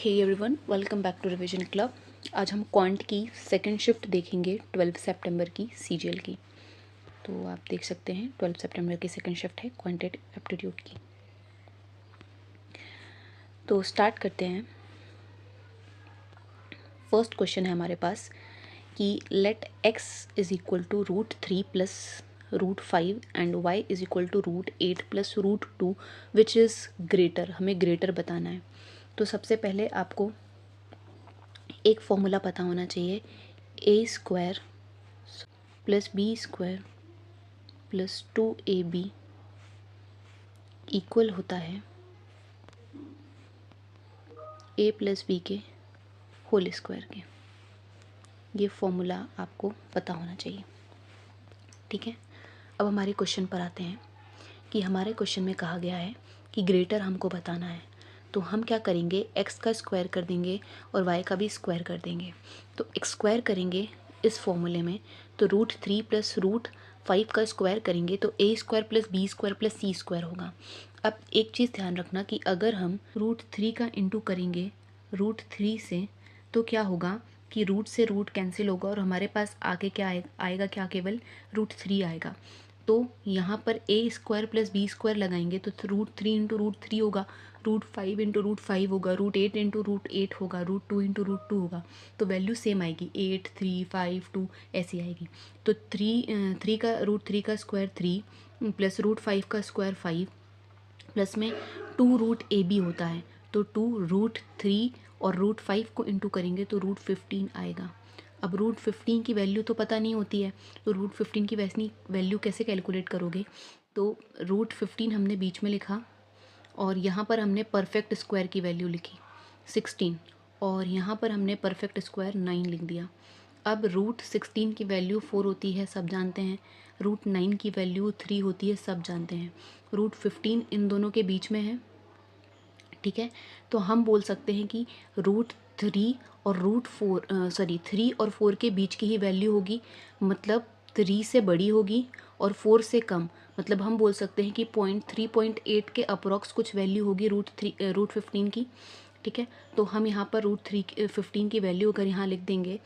Hey everyone, welcome back to revision club. आज हम quant की सेकंड शिफ्ट देखेंगे 12 सितंबर की सीजीएल की। तो आप देख सकते हैं 12 सितंबर की सेकंड शिफ्ट है क्वांटिटेटिव एप्टीट्यूड की। तो स्टार्ट करते हैं। फर्स्ट क्वेश्चन है हमारे पास कि let x is equal to √3 plus √5 and y is equal to √8 plus √2 which is greater. हमें ग्रेटर बताना है। तो सबसे पहले आपको एक फॉर्मूला पता होना चाहिए। a² plus b² plus 2ab equal होता है a प्लस बी के होल स्क्वायर के। ये फॉर्मूला आपको पता होना चाहिए, ठीक है। अब हमारे क्वेश्चन पर आते हैं कि हमारे क्वेश्चन में कहा गया है कि ग्रेटर हमको बताना है। तो हम क्या करेंगे, x का स्क्वायर कर देंगे और y का भी स्क्वायर कर देंगे। तो x स्क्वायर करेंगे इस फॉर्मूले में, तो √3 प्लस √5 का स्क्वायर करेंगे तो a² plus b² plus c² होगा। अब एक चीज़ ध्यान रखना कि अगर हम √3 का इंटू करेंगे √3 से तो क्या होगा कि रूट से रूट कैंसिल होगा और हमारे पास आगे क्या आएगा, क्या केवल √3 आएगा। तो यहाँ पर a² प्लस b² लगाएंगे तो √3 इंटू √3 होगा, √5 इंटू √5 होगा, √8 इंटू √8 होगा, √2 इंटू √2 होगा। तो वैल्यू सेम आएगी, 8 3 5 2 ऐसी आएगी। तो 3 का √3 का स्क्वायर 3 प्लस √5 का स्क्वायर 5 प्लस में 2√ab होता है। तो 2√3 और √5 को इंटू करेंगे तो √15 आएगा। अब √15 की वैल्यू तो पता नहीं होती है, तो √15 की वैल्यू कैसे कैलकुलेट करोगे। तो √15 हमने बीच में लिखा और यहाँ पर हमने परफेक्ट स्क्वायर की वैल्यू लिखी 16 और यहाँ पर हमने परफेक्ट स्क्वायर 9 लिख दिया। अब √16 की वैल्यू 4 होती है, सब जानते हैं। √9 की वैल्यू 3 होती है, सब जानते हैं। √15 इन दोनों के बीच में है, ठीक है। तो हम बोल सकते हैं कि √3 और √4 3 और 4 के बीच की ही वैल्यू होगी, मतलब 3 से बड़ी होगी और 4 से कम। मतलब हम बोल सकते हैं कि 0.3.8 के अप्रॉक्स कुछ वैल्यू होगी √15 की, ठीक है। तो हम यहाँ पर √15 की वैल्यू अगर यहाँ लिख देंगे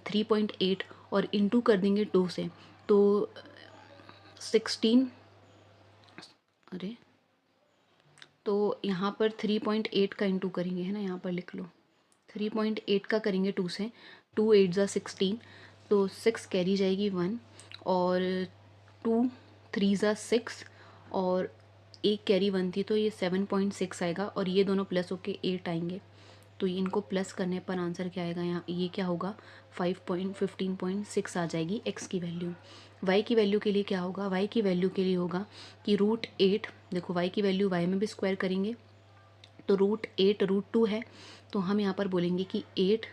3.8 और इंटू कर देंगे 2 से, तो 16 अरे तो यहाँ पर 3.8 का इंटू करेंगे, है ना, यहाँ पर लिख लो 3.8 का करेंगे 2 से, 2 8 ज़ा 16, तो 6 कैरी जाएगी 1 और 2 3 ज़ा 6 और एक कैरी 1 थी तो ये 7.6 आएगा और ये दोनों प्लस होके 8 आएंगे। तो ये इनको प्लस करने पर आंसर क्या आएगा, यहाँ ये क्या होगा 15.6 आ जाएगी x की वैल्यू। y की वैल्यू के लिए क्या होगा, y की वैल्यू के लिए होगा कि √8, देखो y की वैल्यू y में भी स्क्वायर करेंगे तो √8 √2 है, तो हम यहाँ पर बोलेंगे कि 8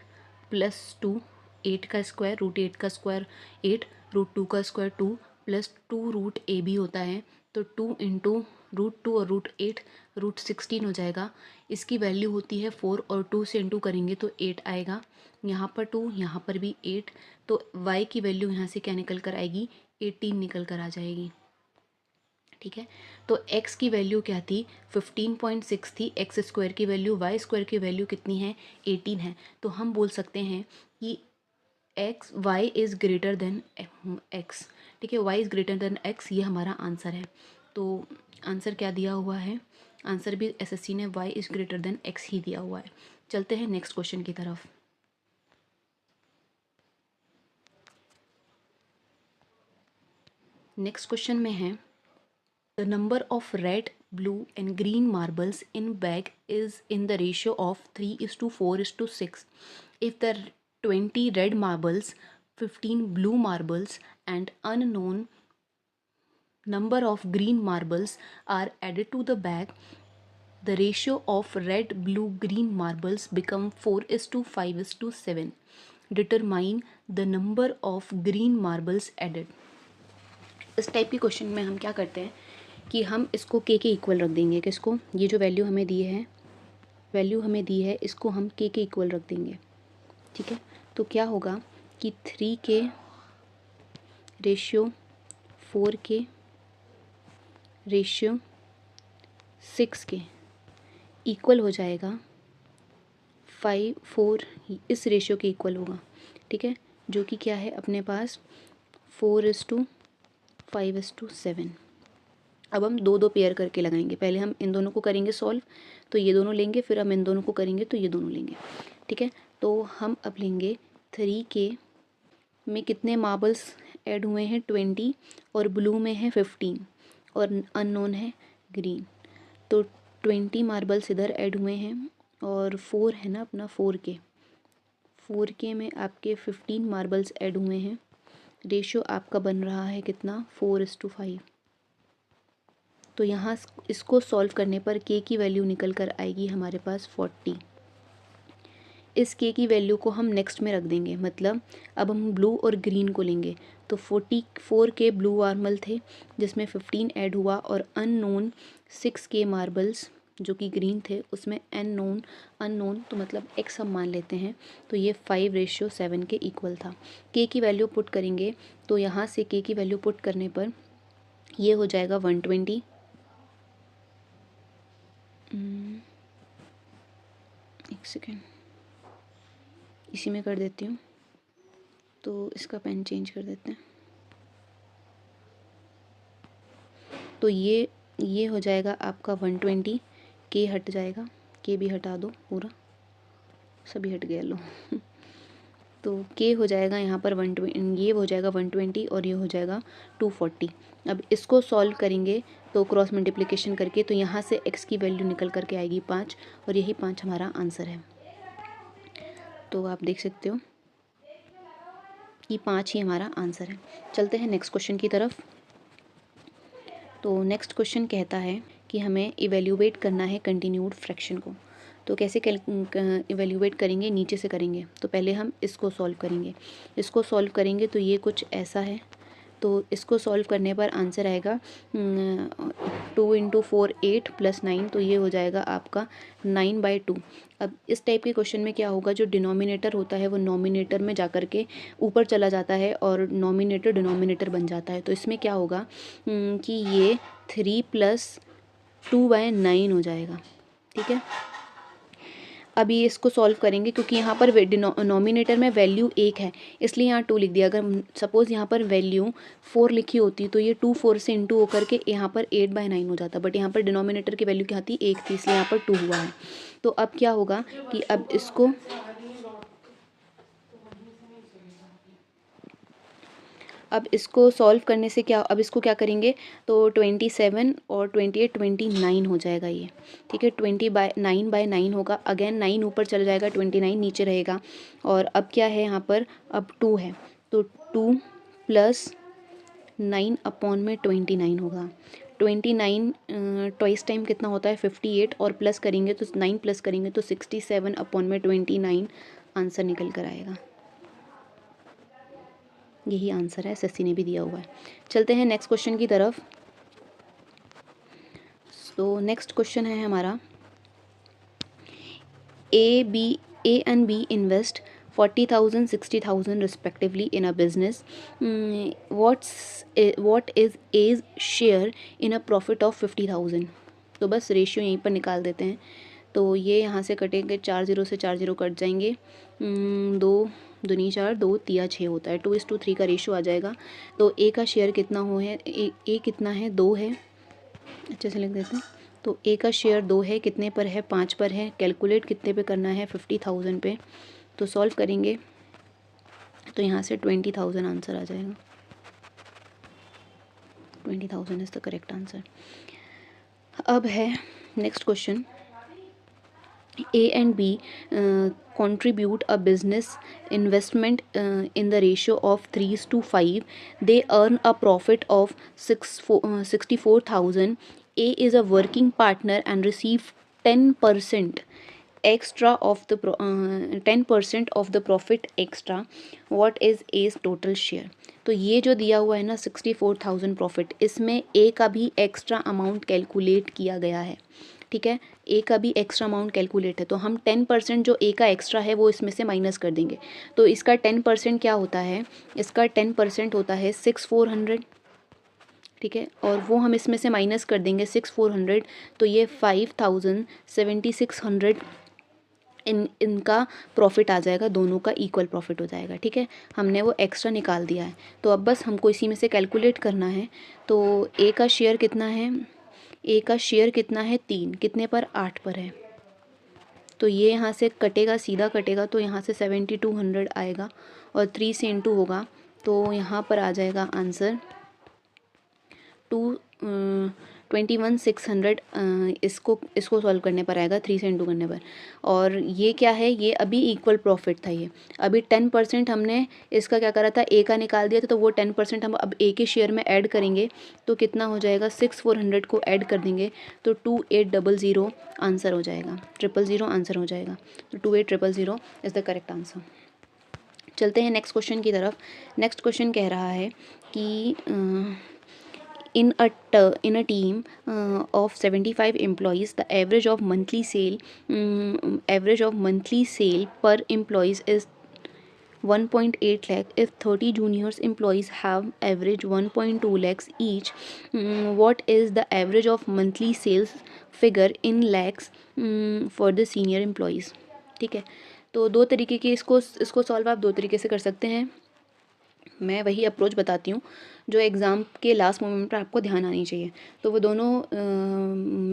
प्लस 2, 8 का स्क्वायर √8 का स्क्वायर 8, √2 का स्क्वायर 2 प्लस 2√ab होता है, तो 2 इंटू √2 और √8 √16 हो जाएगा। इसकी वैल्यू होती है 4 और 2 से इंटू करेंगे तो 8 आएगा। यहाँ पर 2, यहाँ पर भी 8, तो y की वैल्यू यहाँ से क्या निकल कर आएगी, 18 निकल कर आ जाएगी, ठीक है। तो x की वैल्यू क्या थी, 15.6 थी। x² की वैल्यू, y² की वैल्यू कितनी है, 18 है। तो हम बोल सकते हैं कि y is greater than x, ठीक है, y is greater than x, ये हमारा आंसर है। तो आंसर क्या दिया हुआ है, आंसर भी एसएससी ने y is greater than x ही दिया हुआ है। चलते हैं नेक्स्ट क्वेश्चन की तरफ। नेक्स्ट क्वेश्चन में है the number of red, blue and green marbles in bag is in the ratio of 3:4:6. If the 20 red marbles, 15 blue marbles and unknown number of green marbles are added to the bag, the ratio of red, blue, green marbles become 4:5:7. Determine the number of green marbles added. इस type के question में हम क्या करते हैं कि हम इसको के इक्वल रख देंगे, किसको, ये जो वैल्यू हमें दी है इसको हम के इक्वल रख देंगे, ठीक है। तो क्या होगा कि 3 के रेशियो 4 के रेशियो 6 के इक्वल हो जाएगा 4 इस रेशियो के इक्वल होगा, ठीक है, जो कि क्या है अपने पास 4:5:7। अब हम दो दो पेयर करके लगाएंगे, पहले हम इन दोनों को करेंगे सॉल्व, तो ये दोनों लेंगे, फिर हम इन दोनों को करेंगे तो ये दोनों लेंगे, ठीक है। तो हम अब लेंगे 3K में कितने मार्बल्स ऐड हुए हैं 20, और ब्लू में है 15, और अननोन है ग्रीन। तो 20 मार्बल्स इधर ऐड हुए हैं, और 4 है ना अपना 4K में आपके 15 मार्बल्स ऐड हुए हैं। रेशियो आपका बन रहा है कितना 4:5। तो यहाँ इसको सॉल्व करने पर K की वैल्यू निकल कर आएगी हमारे पास 40। इस K की वैल्यू को हम नेक्स्ट में रख देंगे, मतलब अब हम ब्लू और ग्रीन को लेंगे। तो 44K ब्लू मार्बल थे जिसमें 15 ऐड हुआ, और अननोन 6K मार्बल्स जो कि ग्रीन थे उसमें अननोन तो मतलब x हम मान लेते हैं, तो ये 5:7 के इक्वल था। K की वैल्यू पुट करेंगे, तो यहाँ से K की वैल्यू पुट करने पर ये हो जाएगा 120। एक सेकेंड, इसी में कर देती हूँ, तो इसका पेन चेंज कर देते हैं। तो ये हो जाएगा आपका 120। K हट जाएगा, K भी हटा दो, पूरा सभी हट गया लो। तो K हो जाएगा यहाँ पर 120, ये हो जाएगा 120 और ये हो जाएगा 240। अब इसको सॉल्व करेंगे तो क्रॉस मल्टीप्लिकेशन करके, तो यहाँ से x की वैल्यू निकल करके आएगी 5, और यही 5 हमारा आंसर है। तो आप देख सकते हो कि 5 ही हमारा आंसर है। चलते हैं नेक्स्ट क्वेश्चन की तरफ। तो नेक्स्ट क्वेश्चन कहता है कि हमें इवेल्यूएट करना है कंटिन्यूड फ्रैक्शन को। तो कैसे इवेल्यूएट करेंगे, नीचे से करेंगे। तो पहले हम इसको सॉल्व करेंगे, इसको सॉल्व करेंगे तो ये कुछ ऐसा है। तो इसको सॉल्व करने पर आंसर आएगा 2 × 4 8 + 9, तो ये हो जाएगा आपका 9/2। अब इस टाइप के क्वेश्चन में क्या होगा, जो डिनोमिनेटर होता है वो नॉमिनेटर में जा कर के ऊपर चला जाता है और नॉमिनेटर डिनोमिनेटर बन जाता है। तो इसमें क्या होगा कि ये 3 + 2/9 हो जाएगा, ठीक है। अभी इसको सॉल्व करेंगे, क्योंकि यहाँ पर नॉमिनेटर में वैल्यू 1 है इसलिए यहाँ 2 लिख दिया। अगर सपोज़ यहाँ पर वैल्यू 4 लिखी होती तो ये 2 4 से इंटू होकर के यहाँ पर 8/9 हो जाता, बट यहाँ पर डिनोमिनेटर की वैल्यू क्या थी 1 थी, इसलिए यहाँ पर 2 हुआ है। तो अब क्या होगा कि अब इसको सॉल्व करने से क्या, अब इसको क्या करेंगे, तो 27 और 28 29 हो जाएगा ये, ठीक है। 9/9 होगा, अगेन 9 ऊपर चला जाएगा, 29 नीचे रहेगा। और अब क्या है यहाँ पर, अब 2 है, तो 2 + 9/29 होगा। 29 ट्वाइस टाइम कितना होता है 58, और प्लस करेंगे तो 9 प्लस करेंगे तो 67/29 आंसर निकल कर आएगा। यही आंसर है, एसएससी ने भी दिया हुआ है। चलते हैं नेक्स्ट क्वेश्चन की तरफ। तो नेक्स्ट क्वेश्चन है हमारा, A and B invest 40,000 60,000 respectively in a business. What is A's share in a profit of 50,000? तो बस रेशियो यहीं पर निकाल देते हैं। तो ये यहाँ से कटेंगे, 4 0 से 4 0 कट जाएंगे, 2 दूनी 4, 2 तिया 6 होता है, 2:3 का रेशियो आ जाएगा। तो ए का शेयर कितना हो है, ए कितना है 2 है, अच्छे से लिख देते हैं। तो ए का शेयर 2 है, कितने पर है 5 पर है, कैलकुलेट कितने पे करना है 50,000 पे। तो सॉल्व करेंगे तो यहाँ से 20,000 आंसर आ जाएगा। 20,000 इज़ द करेक्ट आंसर। अब है next question, A and B contribute a business investment in the ratio of 3:5. They earn a profit of 64,000. A is a working partner and receive 10% extra of the 10% of the profit extra. What is A's total share? तो ये जो दिया हुआ है ना 64,000 profit, इसमें ए का भी एक्स्ट्रा अमाउंट कैलकुलेट किया गया है, ठीक है। ए का भी एक्स्ट्रा अमाउंट कैलकुलेट है, तो हम 10% जो ए का एक्स्ट्रा है वो इसमें से माइनस कर देंगे। तो इसका 10% क्या होता है, इसका 10% होता है 6,400, ठीक है। और वो हम इसमें से माइनस कर देंगे 6,400, तो ये 5,7,600 इनका प्रॉफिट आ जाएगा, दोनों का इक्वल प्रॉफिट हो जाएगा। ठीक है, हमने वो एक्स्ट्रा निकाल दिया है। तो अब बस हमको इसी में से कैलकुलेट करना है। तो ए का शेयर कितना है, ए का शेयर कितना है 3, कितने पर 8 पर है। तो ये यहाँ से कटेगा, सीधा कटेगा, तो यहाँ से 7200 आएगा और 3 से इंटू होगा तो यहाँ पर आ जाएगा आंसर 21,600। इसको सॉल्व करने पर आएगा 3 से इंटू करने पर। और ये क्या है, ये अभी इक्वल प्रॉफिट था। ये अभी 10% हमने इसका क्या करा था, ए का निकाल दिया था, तो वो 10% हम अब ए के शेयर में ऐड करेंगे तो कितना हो जाएगा, 6400 को ऐड कर देंगे तो 2800 आंसर हो जाएगा, 000 आंसर हो जाएगा। तो 28,000 इज़ द करेक्ट आंसर। चलते हैं नेक्स्ट क्वेश्चन की तरफ। नेक्स्ट क्वेश्चन कह रहा है कि in a team of 75 employees, the average of monthly sale per employees is 1.8 lakh. If 30 juniors employees have average 1.2 lakhs each, what is the average of monthly sales figure in lakhs for the senior employees? ठीक है, तो दो तरीके की इसको solve आप दो तरीके से कर सकते हैं। मैं वही अप्रोच बताती हूँ जो एग्ज़ाम के लास्ट मोमेंट पर आपको ध्यान आनी चाहिए। तो वो दोनों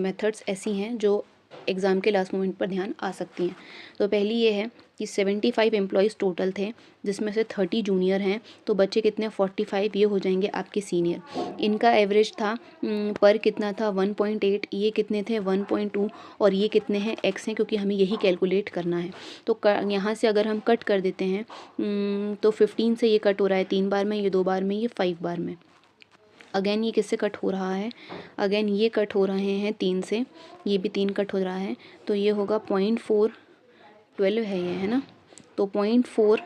मेथड्स ऐसी हैं जो एग्ज़ाम के लास्ट मोमेंट पर ध्यान आ सकती हैं। तो पहली ये है कि 75 एम्प्लॉयज़ टोटल थे, जिसमें से 30 जूनियर हैं, तो बच्चे कितने 45, ये हो जाएंगे आपके सीनियर। इनका एवरेज था पर कितना था 1.8, ये कितने थे 1.2, और ये कितने हैं एक्स हैं, क्योंकि हमें यही कैलकुलेट करना है। तो यहाँ से अगर हम कट कर देते हैं तो 15 से ये कट हो रहा है 3 बार में, ये 2 बार में, ये 5 बार में। अगेन ये किससे कट हो रहा है, अगेन ये कट हो रहे हैं 3 से, ये भी 3 कट हो रहा है, तो ये होगा 0.412 है ये, है ना। तो 0.4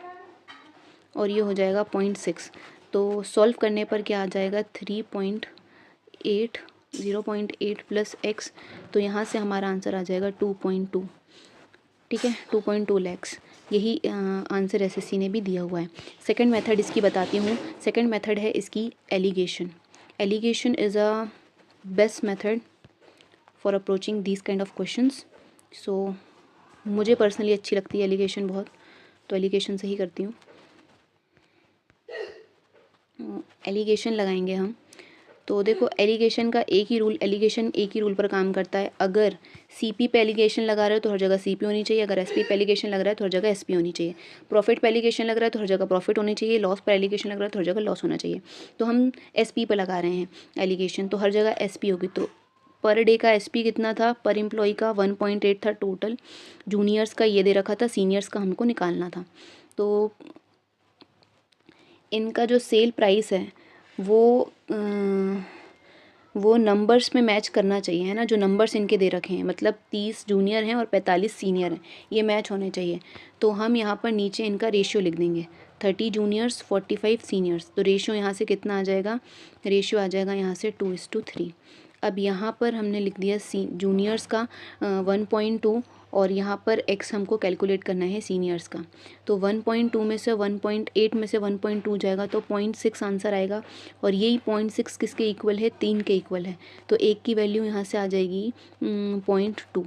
और ये हो जाएगा 0.6। तो सॉल्व करने पर क्या आ जाएगा 3.8, 0.8 प्लस एक्स, तो यहाँ से हमारा आंसर आ जाएगा 2.2। ठीक है, 2.2 लैक्स, यही आंसर एसएससी ने भी दिया हुआ है। सेकंड मेथड इसकी बताती हूँ। सेकंड मेथड है इसकी alligation. Alligation is a best method for approaching this kind of questions. So मुझे पर्सनली अच्छी लगती है एलिगेशन बहुत, तो एलिगेशन से ही करती हूँ। एलिगेशन लगाएंगे हम, तो देखो एलिगेशन का एक ही रूल, एलिगेशन एक ही रूल पर काम करता है। अगर सीपी पे एलिगेशन लगा रहे हो तो हर जगह सीपी होनी चाहिए, अगर एसपी पे एलिगेशन लग रहा है तो हर जगह एसपी होनी चाहिए। प्रॉफिट पे एलिगेशन लग रहा है तो हर जगह प्रॉफिट होनी चाहिए, लॉस पर एलिगेशन लग रहा है तो हर जगह लॉस होना चाहिए। तो हम एसपी पे लगा रहे हैं एलिगेशन, तो हर जगह एसपी होगी। तो पर डे का एसपी कितना था, पर एम्प्लॉय का 1.8 था टोटल। जूनियर्स का ये दे रखा था, सीनियर्स का हमको निकालना था। तो इनका जो सेल प्राइस है वो नंबर्स में मैच करना चाहिए, है ना। जो नंबर्स इनके दे रखे हैं, मतलब 30 जूनियर हैं और 45 सीनियर हैं, ये मैच होने चाहिए। तो हम यहाँ पर नीचे इनका रेशियो लिख देंगे, 30 जूनियर्स 45 सीनियर्स। तो रेशियो यहाँ से कितना आ जाएगा, रेशियो आ जाएगा यहाँ से 2:3। अब यहाँ पर हमने लिख दिया जूनियर्स का 1.2, और यहाँ पर x हमको कैलकुलेट करना है सीनियर्स का। तो 1.2 में से 1.8 में से 1.2 जाएगा तो 0.6 आंसर आएगा, और यही 0.6 किसके इक्वल है, 3 के इक्वल है। तो एक की वैल्यू यहाँ से आ जाएगी 0.2।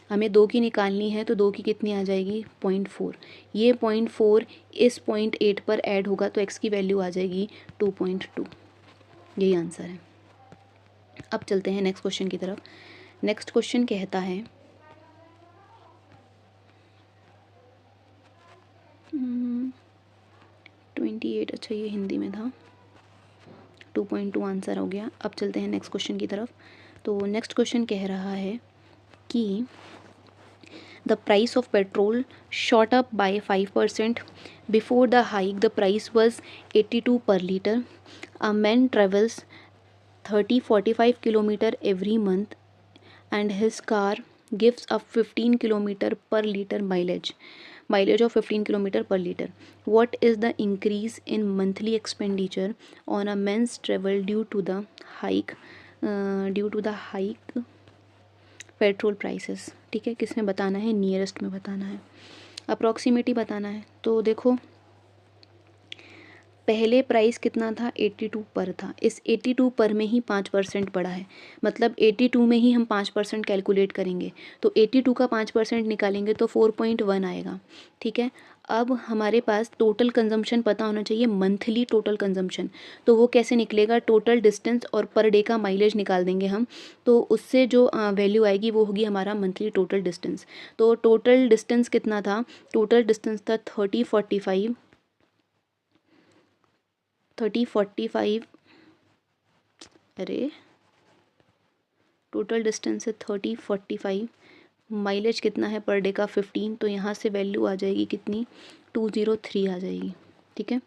हमें 2 की निकालनी है, तो 2 की कितनी आ जाएगी 0.4। ये 0.4 इस 0.8 पर ऐड होगा तो x की वैल्यू आ जाएगी 2.2। यही आंसर है। अब चलते हैं नेक्स्ट क्वेश्चन की तरफ। नेक्स्ट क्वेश्चन कहता है 28, अच्छा ये हिंदी में था, 2.2 आंसर हो गया। अब चलते हैं नेक्स्ट क्वेश्चन की तरफ। तो नेक्स्ट क्वेश्चन कह रहा है कि the price of petrol shot up by 5%। Before the hike the price was 82 पर litre. A man travels 30-45 kilometre every month and his car gives up 15 kilometer per liter mileage of 15 kilometer per liter. What is the increase in monthly expenditure on a man's travel due to the hike petrol prices? ठीक है, किसमें बताना है, nearest में बताना है, approximately बताना है। तो देखो पहले प्राइस कितना था, 82 पर था, इस 82 पर में ही 5% बढ़ा है, मतलब 82 में ही हम 5% कैलकुलेट करेंगे, तो 82 का 5% निकालेंगे तो 4.1 आएगा। ठीक है, अब हमारे पास टोटल कंजम्पशन पता होना चाहिए, मंथली टोटल कंजम्पशन, तो वो कैसे निकलेगा, टोटल डिस्टेंस और पर डे का माइलेज निकाल देंगे हम, तो उससे जो वैल्यू आएगी वो होगी हमारा मंथली टोटल डिस्टेंस। तो टोटल डिस्टेंस कितना था, टोटल डिस्टेंस था 3045, अरे टोटल डिस्टेंस है 3045, माइलेज कितना है पर डे का 15, तो यहाँ से वैल्यू आ जाएगी कितनी, 203 आ जाएगी। ठीक है,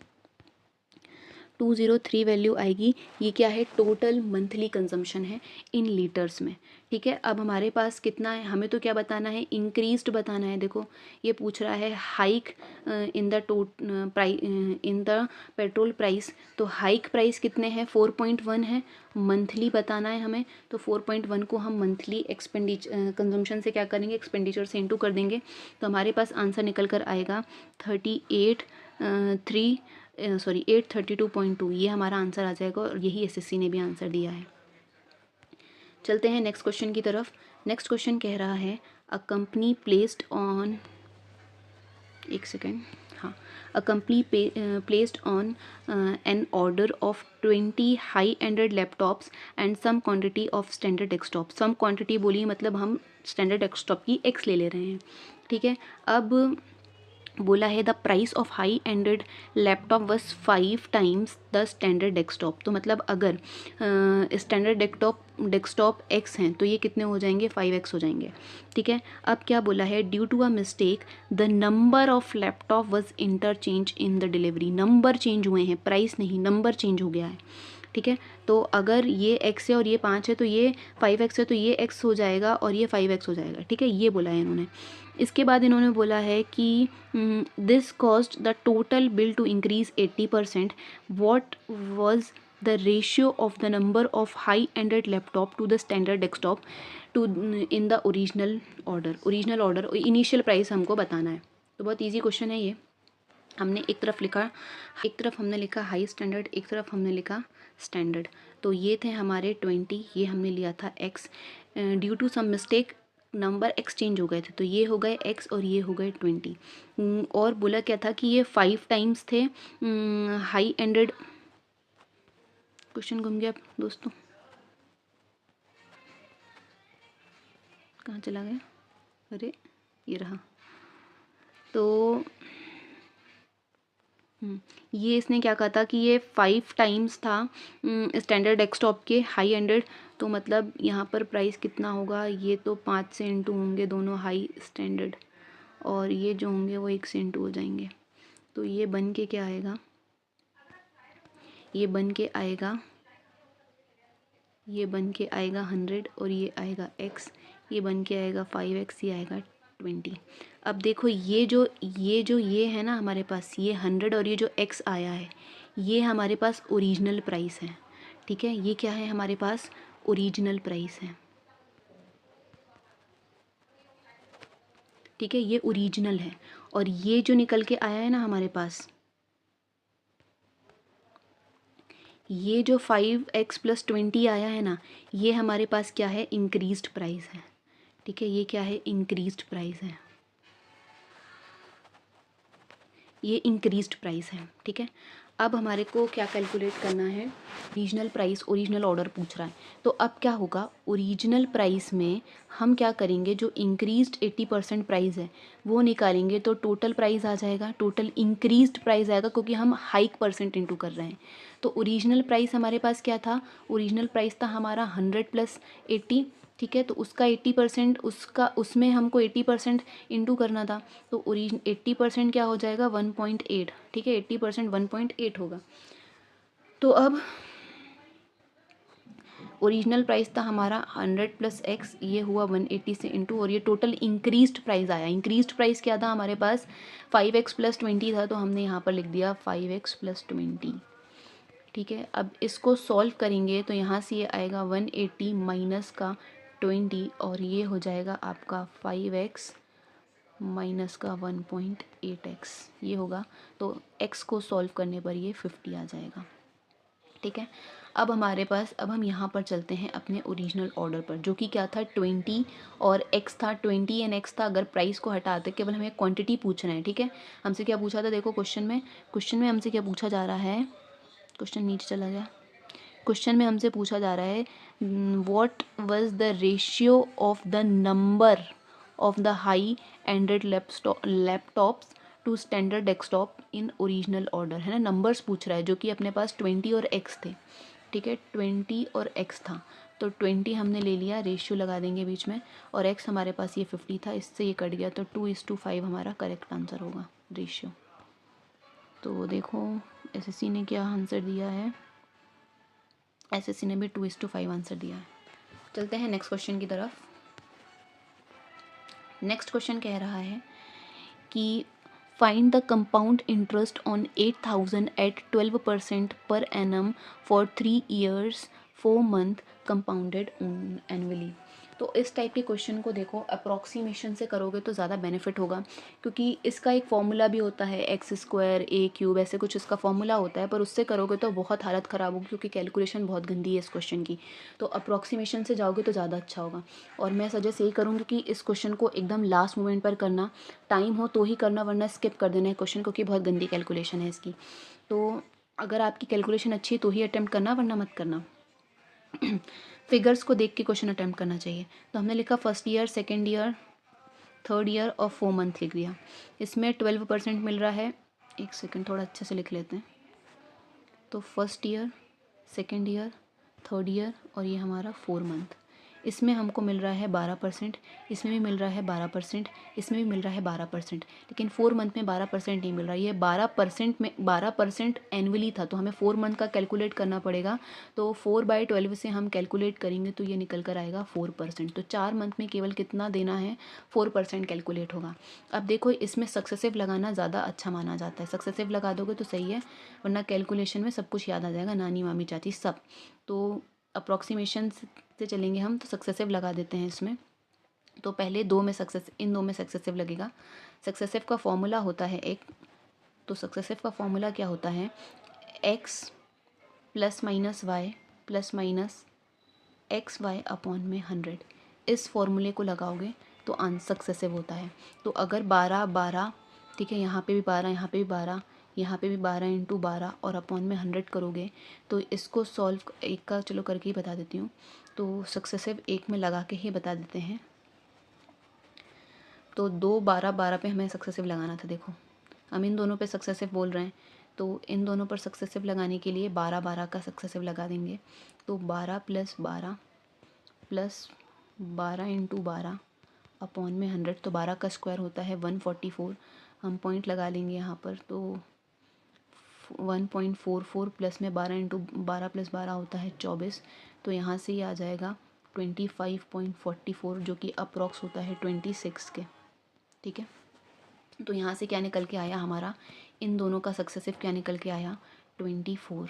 203 वैल्यू आएगी। ये क्या है, टोटल मंथली कंजम्पशन है इन लीटर्स में। ठीक है, अब हमारे पास कितना है, हमें तो क्या बताना है, इंक्रीज्ड बताना है। देखो ये पूछ रहा है hike in the price in the petrol price, तो हाइक प्राइस कितने हैं, 4.1 है, मंथली बताना है हमें, तो 4.1 को हम मंथली कंजम्पशन से क्या करेंगे, एक्सपेंडिचर से इंटू कर देंगे, तो हमारे पास आंसर निकल कर आएगा 832.2, ये हमारा आंसर आ जाएगा, और यही एसएससी ने भी आंसर दिया है। चलते हैं नेक्स्ट क्वेश्चन की तरफ। नेक्स्ट क्वेश्चन कह रहा है अ कंपनी प्लेस्ड ऑन, एक सेकेंड, हाँ, a company placed on an order of 20 high ended laptops and some quantity of standard desktop. Some quantity बोलिए मतलब हम स्टैंडर्ड डेस्कटॉप की एक्स ले ले रहे हैं। ठीक है, अब बोला है the price of high ended laptop was 5 times the standard desktop, तो मतलब अगर स्टैंडर्ड डेस्कटॉप एक्स हैं तो ये कितने हो जाएंगे, 5x हो जाएंगे। ठीक है, अब क्या बोला है, due to a mistake the number of laptop was interchange in the delivery, number change हुए हैं, प्राइस नहीं, नंबर चेंज हो गया है। ठीक है, तो अगर ये x है और ये 5 है तो ये 5x है, तो ये x हो जाएगा और ये 5x हो जाएगा। ठीक है, ये बोला है इन्होंने। इसके बाद इन्होंने बोला है कि this cost the total bill to increase 80%, what was the ratio of the number of high ended laptop to the standard desktop to in the original order initial price हमको बताना है। तो बहुत ईजी क्वेश्चन है ये। हमने एक तरफ हमने लिखा हाई स्टैंडर्ड, एक तरफ हमने लिखा स्टैंडर्ड, तो ये थे हमारे 20, ये हमने लिया था x, due to some mistake number exchange हो गए थे, तो ये हो गए x और ये हो गए 20। और बोला क्या था कि ये 5 टाइम्स थे हाई एंडेड, क्वेश्चन घूम गया दोस्तों, कहाँ चला गया, अरे ये रहा, तो ये इसने क्या कहा था कि ये 5 टाइम्स था स्टैंडर्ड डेस्कटॉप के हाई एंडेड, तो मतलब यहाँ पर प्राइस कितना होगा, ये तो 5 से इंटू होंगे दोनों हाई स्टैंडर्ड, और ये जो होंगे वो 1 से इंटू हो जाएंगे, तो ये बन के क्या आएगा, ये बन के आएगा 100, और ये आएगा x, ये बन के आएगा 5x, ये आएगा 20। अब देखो ये है ना हमारे पास, ये 100 और ये जो x आया है ये हमारे पास ओरिजिनल प्राइस है। ठीक है, ये क्या है हमारे पास, ओरिजिनल प्राइस है। ठीक है, ये ओरिजिनल है, और ये जो निकल के आया है ना हमारे पास, ये जो 5x + 20 आया है ना, ये हमारे पास क्या है, इंक्रीज्ड प्राइस है। ठीक है, ये क्या है, इंक्रीज्ड प्राइस है, ये इंक्रीज्ड प्राइस है। ठीक है, अब हमारे को क्या कैलकुलेट करना है, ओरिजिनल प्राइस, ओरिजिनल ऑर्डर पूछ रहा है, तो अब क्या होगा, ओरिजिनल प्राइस में हम क्या करेंगे, जो इंक्रीज्ड 80% प्राइस है वो निकालेंगे, तो टोटल प्राइस आ जाएगा, टोटल इंक्रीज्ड प्राइस आएगा, क्योंकि हम हाइक परसेंट इंटू कर रहे हैं। तो ओरिजिनल प्राइस हमारे पास क्या था, ओरिजिनल प्राइस था हमारा 100 + 80। ठीक है, तो उसका 80%, उसमें हमको 80% इंटू करना था, तो 80% क्या हो जाएगा, 1.8। ठीक है, 80% 1.8 होगा। तो अब ओरिजिनल प्राइस था हमारा 100 + x, ये हुआ 180 से इंटू, और ये टोटल इंक्रीज्ड प्राइस आया। इंक्रीज्ड प्राइस क्या था हमारे पास, 5x + 20 था, तो हमने यहाँ पर लिख दिया 5x + 20। ठीक है, अब इसको सॉल्व करेंगे तो यहाँ से ये आएगा 180 माइनस का 20, और ये हो जाएगा आपका 5x माइनस का 1.8x ये होगा। तो x को सॉल्व करने पर ये 50 आ जाएगा। ठीक है, अब हमारे पास, अब हम यहाँ पर चलते हैं अपने ओरिजिनल ऑर्डर पर, जो कि क्या था 20 और x था, 20 एंड x था। अगर प्राइस को हटाते केवल हमें क्वांटिटी पूछना है। ठीक है, हमसे क्या पूछा था, देखो क्वेश्चन में हमसे क्या पूछा जा रहा है, क्वेश्चन नीचे चला गया। क्वेश्चन में हमसे पूछा जा रहा है what was the ratio of the number of the high ended laptops to standard desktop in original order, है ना। नंबर्स पूछ रहा है, जो कि अपने पास 20 और x थे। ठीक है, 20 और x था, तो 20 हमने ले लिया, रेशियो लगा देंगे बीच में, और x हमारे पास ये 50 था, इससे ये कट गया, तो 2:5 हमारा करेक्ट आंसर होगा रेशियो। तो देखो एसएससी ने क्या आंसर दिया है, एसएससी ने भी 2:5 आंसर दिया है। चलते हैं नेक्स्ट क्वेश्चन की तरफ। नेक्स्ट क्वेश्चन कह रहा है कि find the compound interest on 8,000 at 12% per annum for 3 years 4 month compounded annually. तो इस टाइप के क्वेश्चन को देखो अप्रॉक्सीमेशन से करोगे तो ज़्यादा बेनिफिट होगा, क्योंकि इसका एक फॉर्मूला भी होता है x² a³ ऐसे कुछ इसका फॉर्मूला होता है, पर उससे करोगे तो बहुत हालत ख़राब होगी, क्योंकि कैलकुलेशन बहुत गंदी है इस क्वेश्चन की। तो अप्रॉक्सीमेशन से जाओगे तो ज़्यादा अच्छा होगा, और मैं सजेस्ट यही करूँगी कि इस क्वेश्चन को एकदम लास्ट मोमेंट पर करना, टाइम हो तो ही करना, वरना स्किप कर देना है क्वेश्चन, क्योंकि बहुत गंदी कैलकुलेशन है इसकी। तो अगर आपकी कैलकुलेशन अच्छी है तो ही अटैम्प्ट करना, वरना मत करना। फिगर्स को देख के क्वेश्चन अटैम्प्ट करना चाहिए। तो हमने लिखा first year, second year, third year और 4 मंथ लिख दिया। इसमें 12% मिल रहा है, एक सेकेंड थोड़ा अच्छे से लिख लेते हैं। तो first year, second year, third year और ये हमारा 4 मंथ, इसमें हमको मिल रहा है 12%, इसमें भी मिल रहा है 12%, इसमें भी मिल रहा है 12%, लेकिन 4 मंथ में 12% नहीं मिल रहा। ये 12% में 12% एनुअली था, तो हमें 4 मंथ का कैलकुलेट करना पड़ेगा। तो 4/12 से हम कैलकुलेट करेंगे तो ये निकल कर आएगा 4%। तो 4 मंथ में केवल कितना देना है, 4% कैलकुलेट होगा। अब देखो इसमें सक्सेसिव लगाना ज़्यादा अच्छा माना जाता है, सक्सेसिव लगा दोगे तो सही है, वरना कैलकुलेशन में सब कुछ याद आ जाएगा, नानी मामी चाची सब। तो अप्रॉक्सीमेशन से चलेंगे हम, तो सक्सेसिव लगा देते हैं इसमें। तो पहले इन दो में सक्सेसिव लगेगा। सक्सेसिव का फॉर्मूला होता है एक, तो सक्सेसिव का फॉर्मूला क्या होता है, x +- y +-xy अपॉन में 100। इस फॉर्मूले को लगाओगे तो आंसर सक्सेसिव होता है। तो अगर 12 ठीक है, यहाँ पे भी 12, यहाँ पे भी 12, यहाँ पे भी 12 × 12 और अपॉन में 100 करोगे, तो इसको सॉल्व एक का चलो करके ही बता देती हूँ। तो सक्सेसिव एक में लगा के ही बता देते हैं। तो 2 12 12 पे हमें सक्सेसिव लगाना था। देखो हम इन दोनों पे सक्सेसिव बोल रहे हैं, तो इन दोनों पर सक्सेसिव लगाने के लिए 12 12 का सक्सेसिव लगा देंगे। तो 12 + 12 + 12 × 12 अपॉन में 100, तो 12 का स्क्वायर होता है 144। हम पॉइंट लगा लेंगे यहाँ पर, तो 1.44 प्लस में 12 × 12 + 12 होता है 24। तो यहाँ से ये आ जाएगा 25.44, जो कि अप्रॉक्स होता है 26 के। ठीक है, तो यहाँ से क्या निकल के आया हमारा, इन दोनों का सक्सेसिव क्या निकल के आया 24,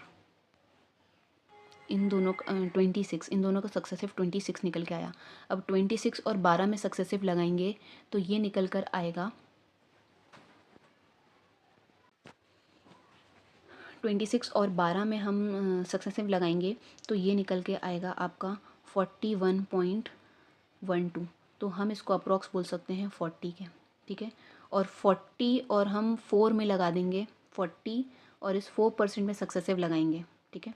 इन दोनों 26, इन दोनों का सक्सेसिव 26 निकल के आया। अब 26 और 12 में सक्सेसिव लगाएंगे तो ये निकल कर आएगा 26 और 12 में हम सक्सेसिव लगाएंगे तो ये निकल के आएगा आपका 41.12। तो हम इसको अप्रॉक्स बोल सकते हैं 40 के। ठीक है, और 40 और हम 4 में लगा देंगे 40, और इस 4% में सक्सेसिव लगाएंगे। ठीक है,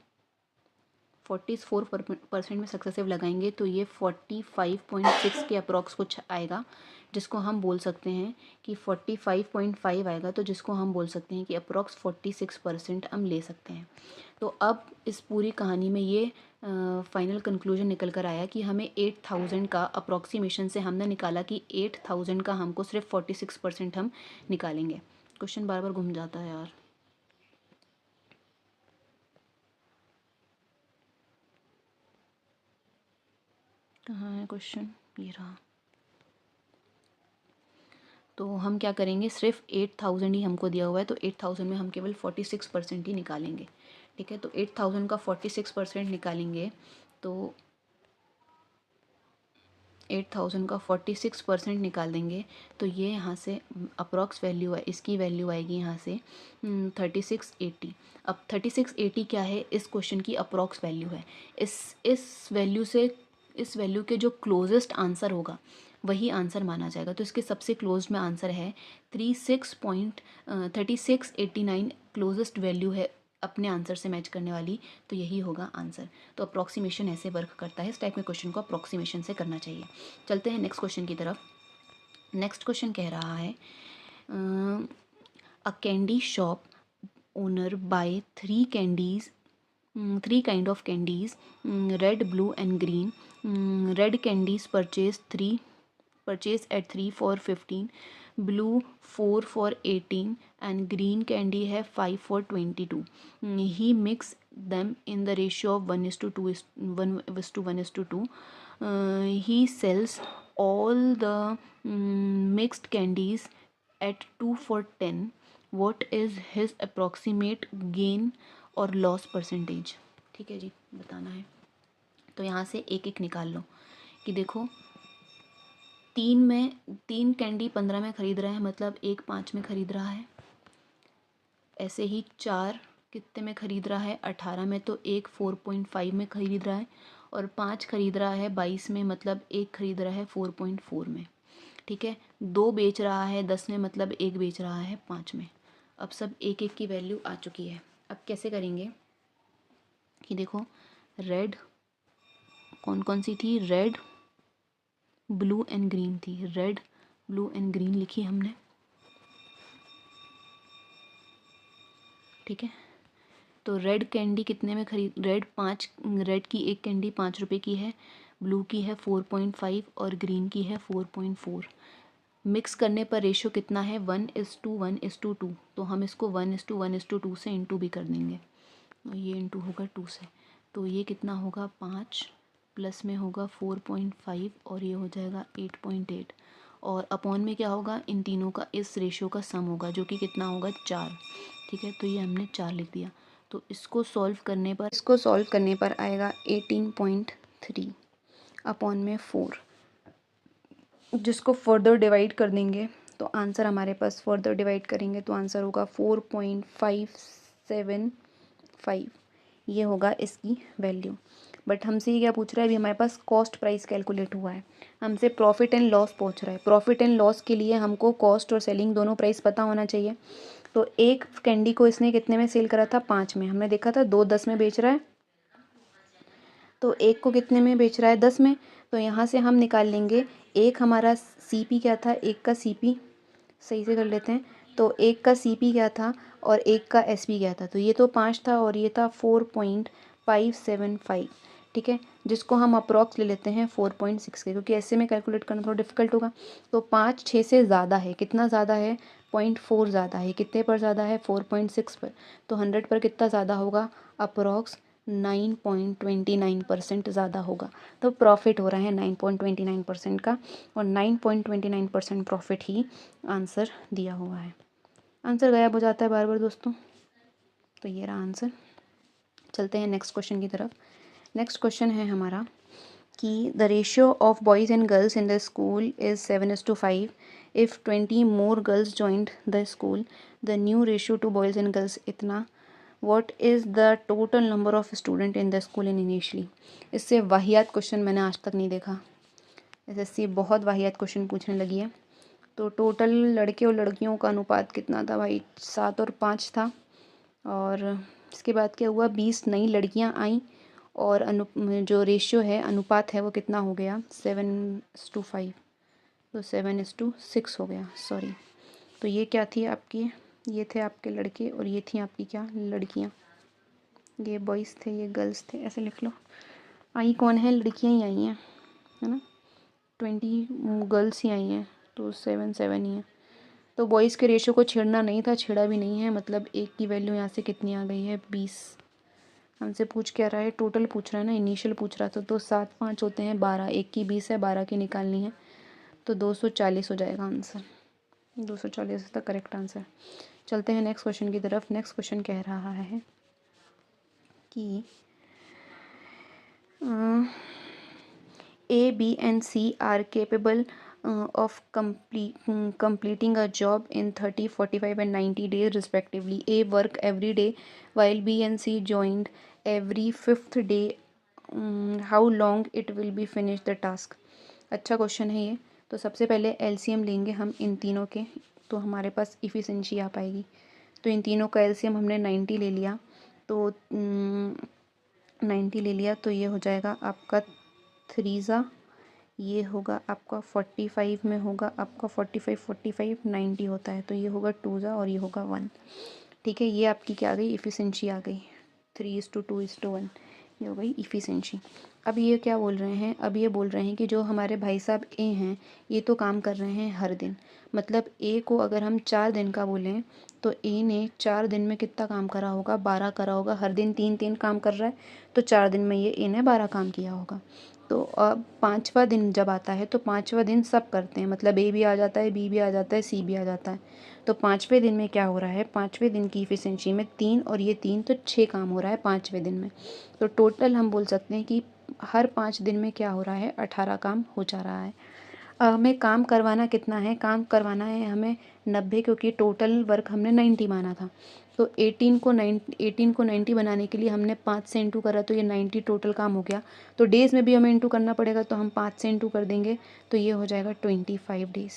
44% में सक्सेसिव लगाएंगे तो ये 45.6 के अप्रॉक्स कुछ आएगा, जिसको हम बोल सकते हैं कि 45.5 आएगा, तो जिसको हम बोल सकते हैं कि अप्रॉक्स 46% हम ले सकते हैं। तो अब इस पूरी कहानी में ये फाइनल कंक्लूजन निकल कर आया कि हमें 8,000 का अप्रॉक्सीमेशन से हमने निकाला कि 8,000 का हमको सिर्फ 46% हम निकालेंगे। क्वेश्चन बार बार घूम जाता है यार। कहाँ है क्वेश्चन, ये रहा। तो हम क्या करेंगे, सिर्फ 8,000 ही हमको दिया हुआ है, तो 8,000 में हम केवल 46% ही निकालेंगे। ठीक है, तो 8,000 का 46% निकालेंगे तो 8000 का 46% निकाल देंगे तो ये यहाँ से अप्रॉक्स वैल्यू है, इसकी वैल्यू आएगी यहाँ से 3680। अब 3680 क्या है, इस क्वेश्चन की अप्रॉक्स वैल्यू है। इस वैल्यू से, इस वैल्यू के जो क्लोजेस्ट आंसर होगा वही आंसर माना जाएगा। तो इसके सबसे क्लोज में आंसर है 3689 क्लोजेस्ट वैल्यू है अपने आंसर से मैच करने वाली, तो यही होगा आंसर। तो अप्रॉक्सीमेशन ऐसे वर्क करता है, इस टाइप के क्वेश्चन को अप्रॉक्सीमेशन से करना चाहिए। चलते हैं नेक्स्ट क्वेश्चन की तरफ। नेक्स्ट क्वेश्चन कह रहा है अ candy shop owner by three kind of candies, red, blue and green. Red candies purchase at 3 for 15, blue 4 for 18 and green candy है 5 for 22. He mix them in the ratio of 1:2. He sells all the mixed candies at 2 for 10. What is his approximate gain और loss percentage? ठीक है जी, बताना है। तो यहाँ से एक एक निकाल लो कि देखो, तीन कैंडी 15 में ख़रीद रहा है, मतलब एक 5 में ख़रीद रहा है। ऐसे ही 4 कितने में ख़रीद रहा है, 18 में, तो एक 4.5 में ख़रीद रहा है। और 5 ख़रीद रहा है 22 में, मतलब एक ख़रीद रहा है 4.4 में। ठीक है, 2 बेच रहा है 10 में, मतलब एक बेच रहा है 5 में। अब सब एक एक की वैल्यू आ चुकी है। अब कैसे करेंगे कि देखो, रेड कौन कौन सी थी, रेड, ब्लू एंड ग्रीन थी। रेड, ब्लू एंड ग्रीन लिखी हमने। ठीक है, तो रेड कैंडी कितने में रेड की एक कैंडी 5 रुपये की है, ब्लू की है 4.5 और ग्रीन की है 4.4। मिक्स करने पर रेशो कितना है, 1:1:2। तो हम इसको 1:1:2 से इंटू भी कर देंगे, और ये इंटू होगा 2 से। तो ये कितना होगा, 5 प्लस में होगा 4.5 और ये हो जाएगा 8.8। और अपॉन में क्या होगा, इन तीनों का इस रेशो का सम होगा, जो कि कितना होगा, 4। ठीक है, तो ये हमने 4 लिख दिया। तो इसको सॉल्व करने पर आएगा 18.3 अपॉन में 4। जिसको फर्दर डिवाइड कर देंगे तो आंसर हमारे पास, फर्दर डिवाइड करेंगे तो आंसर होगा 4.575। ये होगा इसकी वैल्यू। बट हमसे ये क्या पूछ रहा है, अभी हमारे पास कॉस्ट प्राइस कैलकुलेट हुआ है, हमसे प्रॉफिट एंड लॉस पूछ रहा है। प्रॉफिट एंड लॉस के लिए हमको कॉस्ट और सेलिंग दोनों प्राइस पता होना चाहिए। तो एक कैंडी को इसने कितने में सेल करा था, 5 में। हमने देखा था 2 10 में बेच रहा है, तो एक को कितने में बेच रहा है, 10 में। तो यहाँ से हम निकाल लेंगे, एक हमारा CP क्या था, एक का CP सही से कर लेते हैं। तो एक का CP क्या था और एक का SP क्या था, तो ये तो 5 था और ये था 4.575। ठीक है, जिसको हम अप्रॉक्स ले लेते हैं 4.6 के, क्योंकि ऐसे में कैलकुलेट करना थोड़ा डिफिकल्ट होगा। तो 5 6 से ज़्यादा है, कितना ज़्यादा है, 0.4 ज़्यादा है। कितने पर ज़्यादा है, 4.6 पर। तो 100 पर कितना ज़्यादा होगा, अप्रॉक्स 9.29% ज़्यादा होगा। तो प्रॉफिट हो रहा है 9.29% का, और 9.29% प्रॉफिट ही आंसर दिया हुआ है। आंसर गायब हो जाता है बार बार दोस्तों, तो ये रहा आंसर। चलते हैं नेक्स्ट क्वेश्चन की तरफ। नेक्स्ट क्वेश्चन है हमारा कि the ratio of boys and girls in the school is 7:5। If 20 more girls joined the school, the new ratio two boys and girls इतना। What is the total number of student in the school in initially? इससे वाहियात question मैंने आज तक नहीं देखा। SSC बहुत वाहियात क्वेश्चन पूछने लगी है। तो टोटल लड़के और लड़कियों का अनुपात कितना था भाई, 7 और 5 था। और इसके बाद क्या हुआ, 20 नई लड़कियां आई, और जो रेशियो है, अनुपात है, वो कितना हो गया, 7:5। तो 7:6 हो गया, सॉरी। तो ये क्या थी आपकी, ये थे आपके लड़के और ये थी आपकी क्या, लड़कियाँ। ये बॉयज़ थे, ये गर्ल्स थे, ऐसे लिख लो। आई कौन है, लड़कियाँ ही आई हैं, है ना। 20 गर्ल्स ही आई हैं, तो 7 ही हैं। तो बॉयज़ के रेशो को छेड़ना नहीं था, छेड़ा भी नहीं है। मतलब एक की वैल्यू यहाँ से कितनी आ गई है, 20। हमसे पूछ क्या रहा है, टोटल पूछ रहा है ना, इनिशियल पूछ रहा था। तो 7 5 होते हैं 12, एक की 20 है, 12 की निकालनी है, तो 240 हो जाएगा आंसर। 240 तक करेक्ट आंसर। चलते हैं नेक्स्ट क्वेश्चन की तरफ। नेक्स्ट क्वेश्चन कह रहा है कि A, B and C are capable of completing a job in 30, 45 and 90 days respectively. A work every day while B and C joined every fifth day. How long it will be finish the task? अच्छा question है ये। तो सबसे पहले LCM लेंगे हम इन तीनों के, तो हमारे पास इफ़िशेंसी आ पाएगी। तो इन तीनों का एलसीएम हमने 90 ले लिया, तो 90 ले लिया, तो ये हो जाएगा आपका 3 ये होगा आपका 45 में होगा आपका 45 45 90 होता है, तो ये होगा 2 और ये होगा 1। ठीक है, ये आपकी क्या आ गई, इफ़िशेंसी आ गई। 3:2:1 ये हो गई इफ़िशेंसी। अब ये क्या बोल रहे हैं, अब ये बोल रहे हैं कि जो हमारे भाई साहब ए हैं ये तो काम कर रहे हैं हर दिन, मतलब ए को अगर हम 4 दिन का बोलें तो ए ने 4 दिन में कितना काम करा होगा, 12 करा होगा। हर दिन 3-3 काम कर रहा है, तो 4 दिन में ये ए ने 12 काम किया होगा। तो अब 5वां दिन जब आता है तो 5वां दिन सब करते हैं, मतलब ए भी आ जाता है, बी भी आ जाता है, सी भी आ जाता है। तो 5वें दिन में क्या हो रहा है, 5वें दिन की इफ़िशेंसी में 3 और ये 3 तो 6 काम हो रहा है 5वें दिन में। तो टोटल हम बोल सकते हैं कि हर 5 दिन में क्या हो रहा है, 18 काम हो जा रहा है। हमें काम करवाना कितना है, काम करवाना है हमें 90, क्योंकि टोटल वर्क हमने 90 माना था। तो 18 को 90 बनाने के लिए हमने 5 से इंटू करा, तो ये 90 टोटल काम हो गया। तो डेज़ में भी हमें इंटू करना पड़ेगा, तो हम 5 से इंटू कर देंगे, तो ये हो जाएगा 25 डेज़,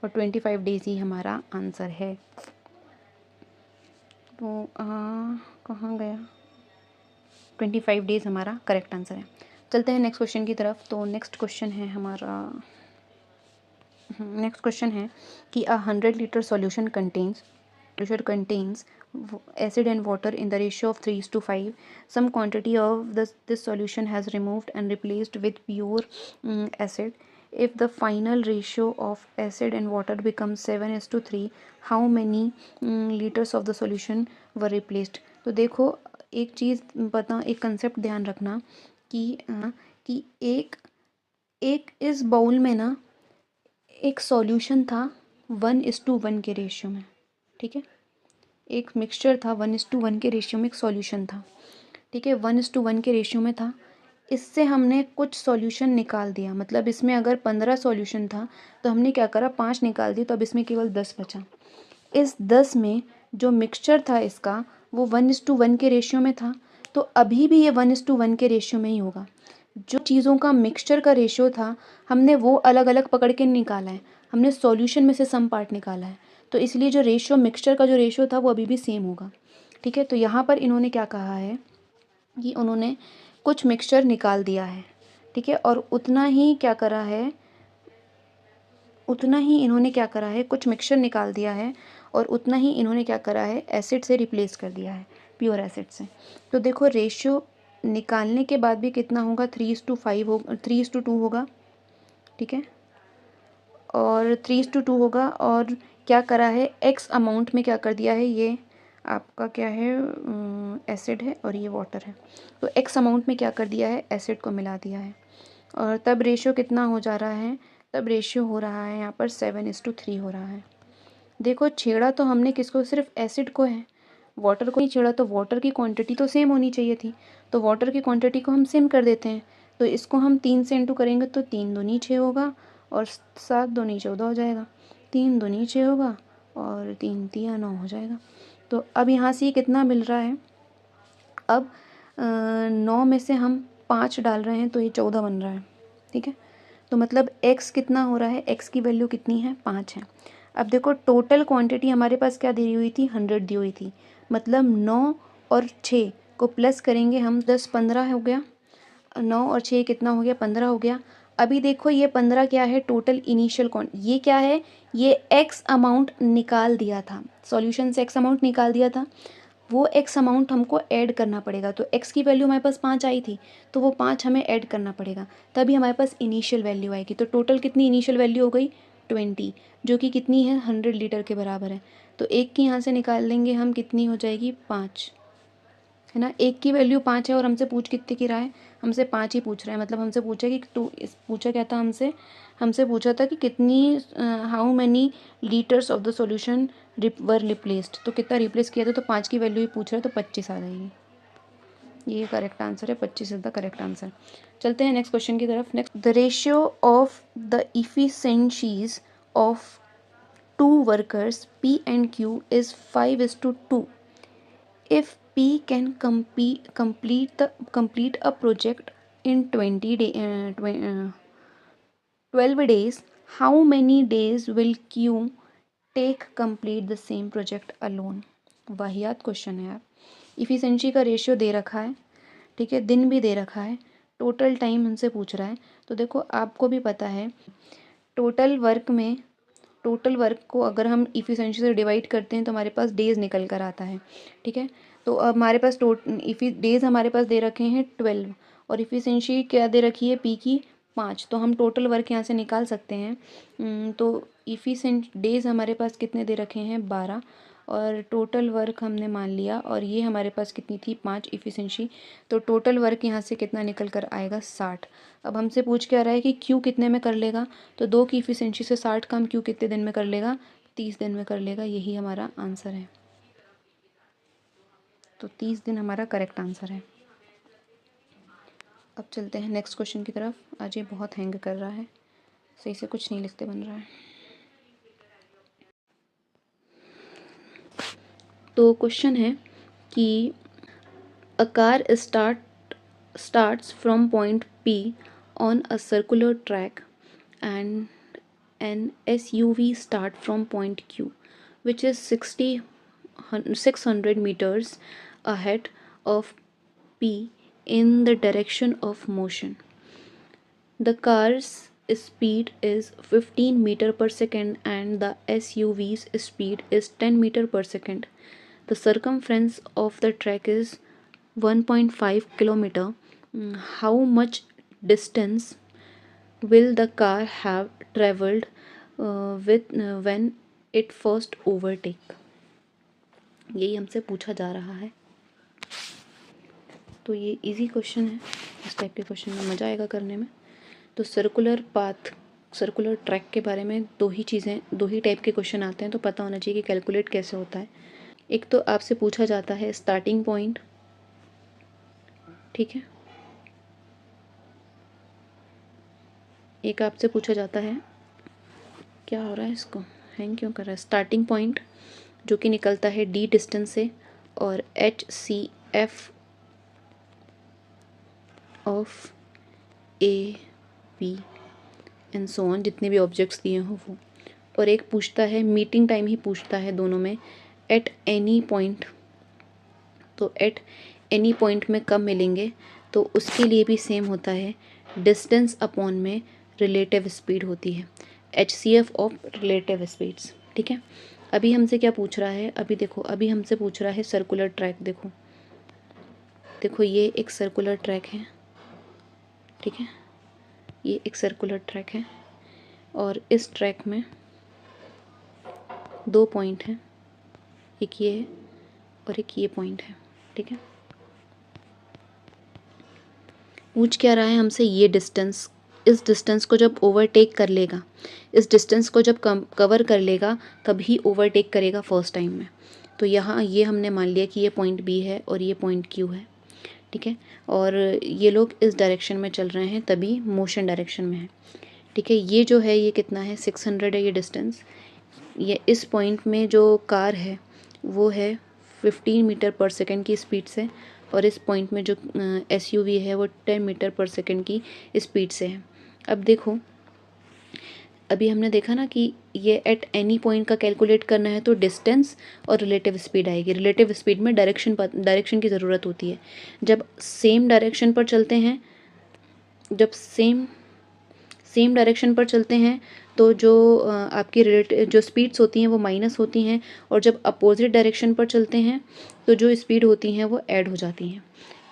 और 25 डेज़ ही हमारा आंसर है। तो कहाँ गया, 25 डेज़ हमारा करेक्ट आंसर है। चलते हैं नेक्स्ट क्वेश्चन की तरफ। तो नेक्स्ट क्वेश्चन है हमारा, नेक्स्ट क्वेश्चन है कि 100 litre solution contains acid and water in the ratio of 3:5. Some quantity of this solution has removed and replaced with pure acid. If the final ratio of acid and water becomes 7:3, how many liters of the solution were replaced? तो देखो एक चीज़ पता, एक concept ध्यान रखना कि एक इस बाउल में ना एक सॉल्यूशन था 1:1 के रेशियो में। ठीक है, एक मिक्सचर था 1:1 के रेशियो में, एक सॉल्यूशन था। ठीक है, 1:1 के रेशियो में था। इससे हमने कुछ सॉल्यूशन निकाल दिया, मतलब इसमें अगर 15 सॉल्यूशन था तो हमने क्या करा, 5 निकाल दिए, तो अब इसमें केवल 10 बचा। इस 10 में जो मिक्सचर था इसका वो 1:1 के रेशियो में था, तो अभी भी ये 1:1 के रेशियो में ही होगा। जो चीज़ों का मिक्सचर का रेशियो था हमने वो अलग अलग पकड़ के निकाला है, हमने सॉल्यूशन में से सम पार्ट निकाला है, तो इसलिए जो रेशियो मिक्सचर का जो रेशियो था वो अभी भी सेम होगा। ठीक है, तो यहाँ पर इन्होंने क्या कहा है कि उन्होंने कुछ मिक्सचर निकाल दिया है। ठीक है, और उतना ही क्या करा है, उतना ही इन्होंने क्या करा है, कुछ मिक्सचर निकाल दिया है और उतना ही इन्होंने क्या करा है, एसिड से रिप्लेस कर दिया है, प्योर एसिड से। तो देखो रेशियो निकालने के बाद भी कितना होगा, 3:5 होगा, 3:2 होगा। ठीक है, और 3:2 होगा, और क्या करा है, एक्स अमाउंट में क्या कर दिया है, ये आपका क्या है, एसिड है और ये वाटर है, तो एक्स अमाउंट में क्या कर दिया है, एसिड को मिला दिया है। और तब रेशियो कितना हो जा रहा है, तब रेशियो हो रहा है यहाँ पर 7:3 हो रहा है। देखो छेड़ा तो हमने किसको, सिर्फ एसिड को है, वाटर को नहीं छेड़ा, तो वाटर की क्वांटिटी तो सेम होनी चाहिए थी, तो वाटर की क्वांटिटी को हम सेम कर देते हैं। तो इसको हम 3 से इंटू करेंगे, तो 3 दूनी 6 होगा और 7 दूनी 14 हो जाएगा, 3 दूनी 6 होगा और 3 तिया 9 हो जाएगा। तो अब यहाँ से कितना मिल रहा है, अब 9 में से हम 5 डाल रहे हैं तो ये 14 बन रहा है। ठीक है, तो मतलब x कितना हो रहा है, x की वैल्यू कितनी है, 5 है। अब देखो टोटल क्वांटिटी हमारे पास क्या दी हुई थी, 100 दी हुई थी, मतलब 9 और 6 को प्लस करेंगे हम, 10 15 हो गया, 9 और 6 कितना हो गया, 15 हो गया। अभी देखो ये 15 क्या है, टोटल इनिशियल ये क्या है, ये x अमाउंट निकाल दिया था, सॉल्यूशन से x अमाउंट निकाल दिया था, वो x अमाउंट हमको ऐड करना पड़ेगा। तो x की वैल्यू हमारे पास 5 आई थी, तो वो 5 हमें ऐड करना पड़ेगा, तभी हमारे पास इनिशियल वैल्यू आएगी। तो टोटल कितनी इनिशियल वैल्यू हो गई, 20, जो कि कितनी है, 100 लीटर के बराबर है। तो एक की यहाँ से निकाल लेंगे हम, कितनी हो जाएगी, 5, है ना। एक की वैल्यू 5 है और हमसे पूछ कितने की रहा है, हमसे 5 ही पूछ रहा है, मतलब हमसे पूछा कि पूछा क्या था, हमसे पूछा था कि कितनी, how many litres of the solution were replaced, तो कितना रिप्लेस किया था, तो 5 की वैल्यू ही पूछ रहा है, तो 25 आ जाएगी। ये करेक्ट आंसर है, 25 इज द करेक्ट आंसर। चलते हैं नेक्स्ट क्वेश्चन की तरफ। Next, the ratio of the efficiencies of two workers P and Q is 5:2. If P can complete a project in 12 days, how many days will Q take complete the same project alone? वाहियात question है यार। Efficiency का ratio दे रखा है, ठीक है, दिन भी दे रखा है, टोटल टाइम हमसे पूछ रहा है। तो देखो आपको भी पता है टोटल वर्क को अगर हम इफिशिएंसी से डिवाइड करते हैं तो हमारे पास डेज निकल कर आता है, ठीक है। तो अब हमारे पास डेज हमारे पास दे रखे हैं 12 और इफिशिएंसी क्या दे रखी है पी की 5, तो हम टोटल वर्क यहाँ से निकाल सकते हैं। तो इफिशिएंट डेज हमारे पास कितने दे रखे हैं 12 और टोटल वर्क हमने मान लिया और ये हमारे पास कितनी थी 5 इफिशिएंसी, तो टोटल वर्क यहाँ से कितना निकल कर आएगा 60। अब हमसे पूछ क्या रहा है कि क्यू कितने में कर लेगा, तो 2 की इफिशिएंसी से 60 काम क्यू कितने दिन में कर लेगा 30 दिन में कर लेगा, यही हमारा आंसर है। तो 30 दिन हमारा करेक्ट आंसर है। अब चलते हैं नेक्स्ट क्वेश्चन की तरफ। आज ये बहुत हैंग कर रहा है, सही से कुछ नहीं लिखते बन रहा है। तो क्वेश्चन है कि a car starts from point P on a circular track and an SUV start from point Q, which is 600 meters ahead of P in the direction of motion. The car's speed is 15 meter per second and the SUV's speed is 10 meter per second. The circumference of the track is 1.5 kilometer. How much distance will the car have traveled when it first overtake? यही हमसे पूछा जा रहा है। तो ये easy question है, इस टाइप के क्वेश्चन में मज़ा आएगा करने में। तो सर्कुलर ट्रैक के बारे में दो ही टाइप के क्वेश्चन आते हैं, तो पता होना चाहिए कि कैलकुलेट कैसे होता है। एक तो आपसे पूछा जाता है स्टार्टिंग पॉइंट, ठीक है, एक आपसे पूछा जाता है, क्या हो रहा है इसको हैंग क्यों कर रहा है, स्टार्टिंग पॉइंट जो कि निकलता है d डिस्टेंस से और HCF of A B and so on, जितने भी ऑब्जेक्ट्स दिए हों वो। और एक पूछता है मीटिंग टाइम ही पूछता है दोनों में, एट एनी पॉइंट, तो एट एनी पॉइंट में कब मिलेंगे, तो उसके लिए भी सेम होता है, डिस्टेंस अपॉन में रिलेटिव स्पीड होती है, HCF ऑफ रिलेटिव स्पीड्स, ठीक है। अभी हमसे क्या पूछ रहा है, अभी देखो, अभी हमसे पूछ रहा है सर्कुलर ट्रैक। देखो ये एक सर्कुलर ट्रैक है, ठीक है, ये एक सर्कुलर ट्रैक है और इस ट्रैक में 2 पॉइंट हैं, एक ये है और एक ये पॉइंट है, ठीक है। पूछ क्या रहा है हमसे, ये डिस्टेंस, इस डिस्टेंस को जब ओवरटेक कर लेगा, इस डिस्टेंस को जब कवर कर लेगा तभी ओवरटेक करेगा फर्स्ट टाइम में। तो यहाँ ये हमने मान लिया कि ये पॉइंट बी है और ये पॉइंट क्यू है, ठीक है, और ये लोग इस डायरेक्शन में चल रहे हैं तभी मोशन डायरेक्शन में है, ठीक है। ये जो है ये कितना है 600 है ये डिस्टेंस, ये इस पॉइंट में जो कार है वो है 15 मीटर पर सेकंड की स्पीड से और इस पॉइंट में जो SUV है वो 10 मीटर पर सेकंड की स्पीड से है। अब देखो, अभी हमने देखा ना कि ये एट एनी पॉइंट का कैलकुलेट करना है तो डिस्टेंस और रिलेटिव स्पीड आएगी। रिलेटिव स्पीड में डायरेक्शन की ज़रूरत होती है। जब सेम डायरेक्शन पर चलते हैं, जब सेम डायरेक्शन पर चलते हैं तो जो आपकी जो स्पीड्स होती हैं वो माइनस होती हैं और जब अपोजिट डायरेक्शन पर चलते हैं तो जो स्पीड होती हैं वो ऐड हो जाती हैं,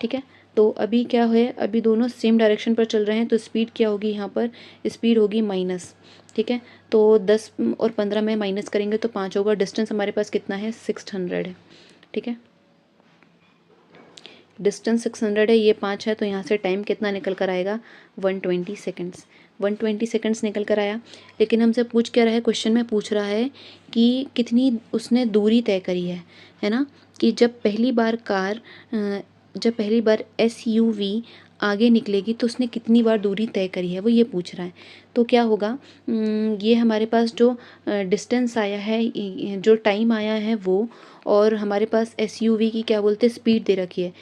ठीक है। तो अभी क्या है, अभी दोनों सेम डायरेक्शन पर चल रहे हैं तो स्पीड क्या होगी, यहाँ पर स्पीड होगी माइनस, ठीक है। तो 10 और 15 में माइनस करेंगे तो 5 होगा। डिस्टेंस हमारे पास कितना है 600 है, ठीक है, डिस्टेंस 600 है, ये 5 है, तो यहाँ से टाइम कितना निकल कर आएगा 120 सेकेंड्स। 120 सेकेंड्स निकल कर आया। लेकिन हमसे पूछ क्या रहा है, क्वेश्चन में पूछ रहा है कि कितनी उसने दूरी तय करी है ना, कि जब पहली बार कार जब पहली बार SUV आगे निकलेगी तो उसने कितनी बार दूरी तय करी है, वो ये पूछ रहा है। तो क्या होगा, ये हमारे पास जो डिस्टेंस आया है, जो टाइम आया है वो, और हमारे पास SUV की क्या बोलते हैं स्पीड दे रखी है।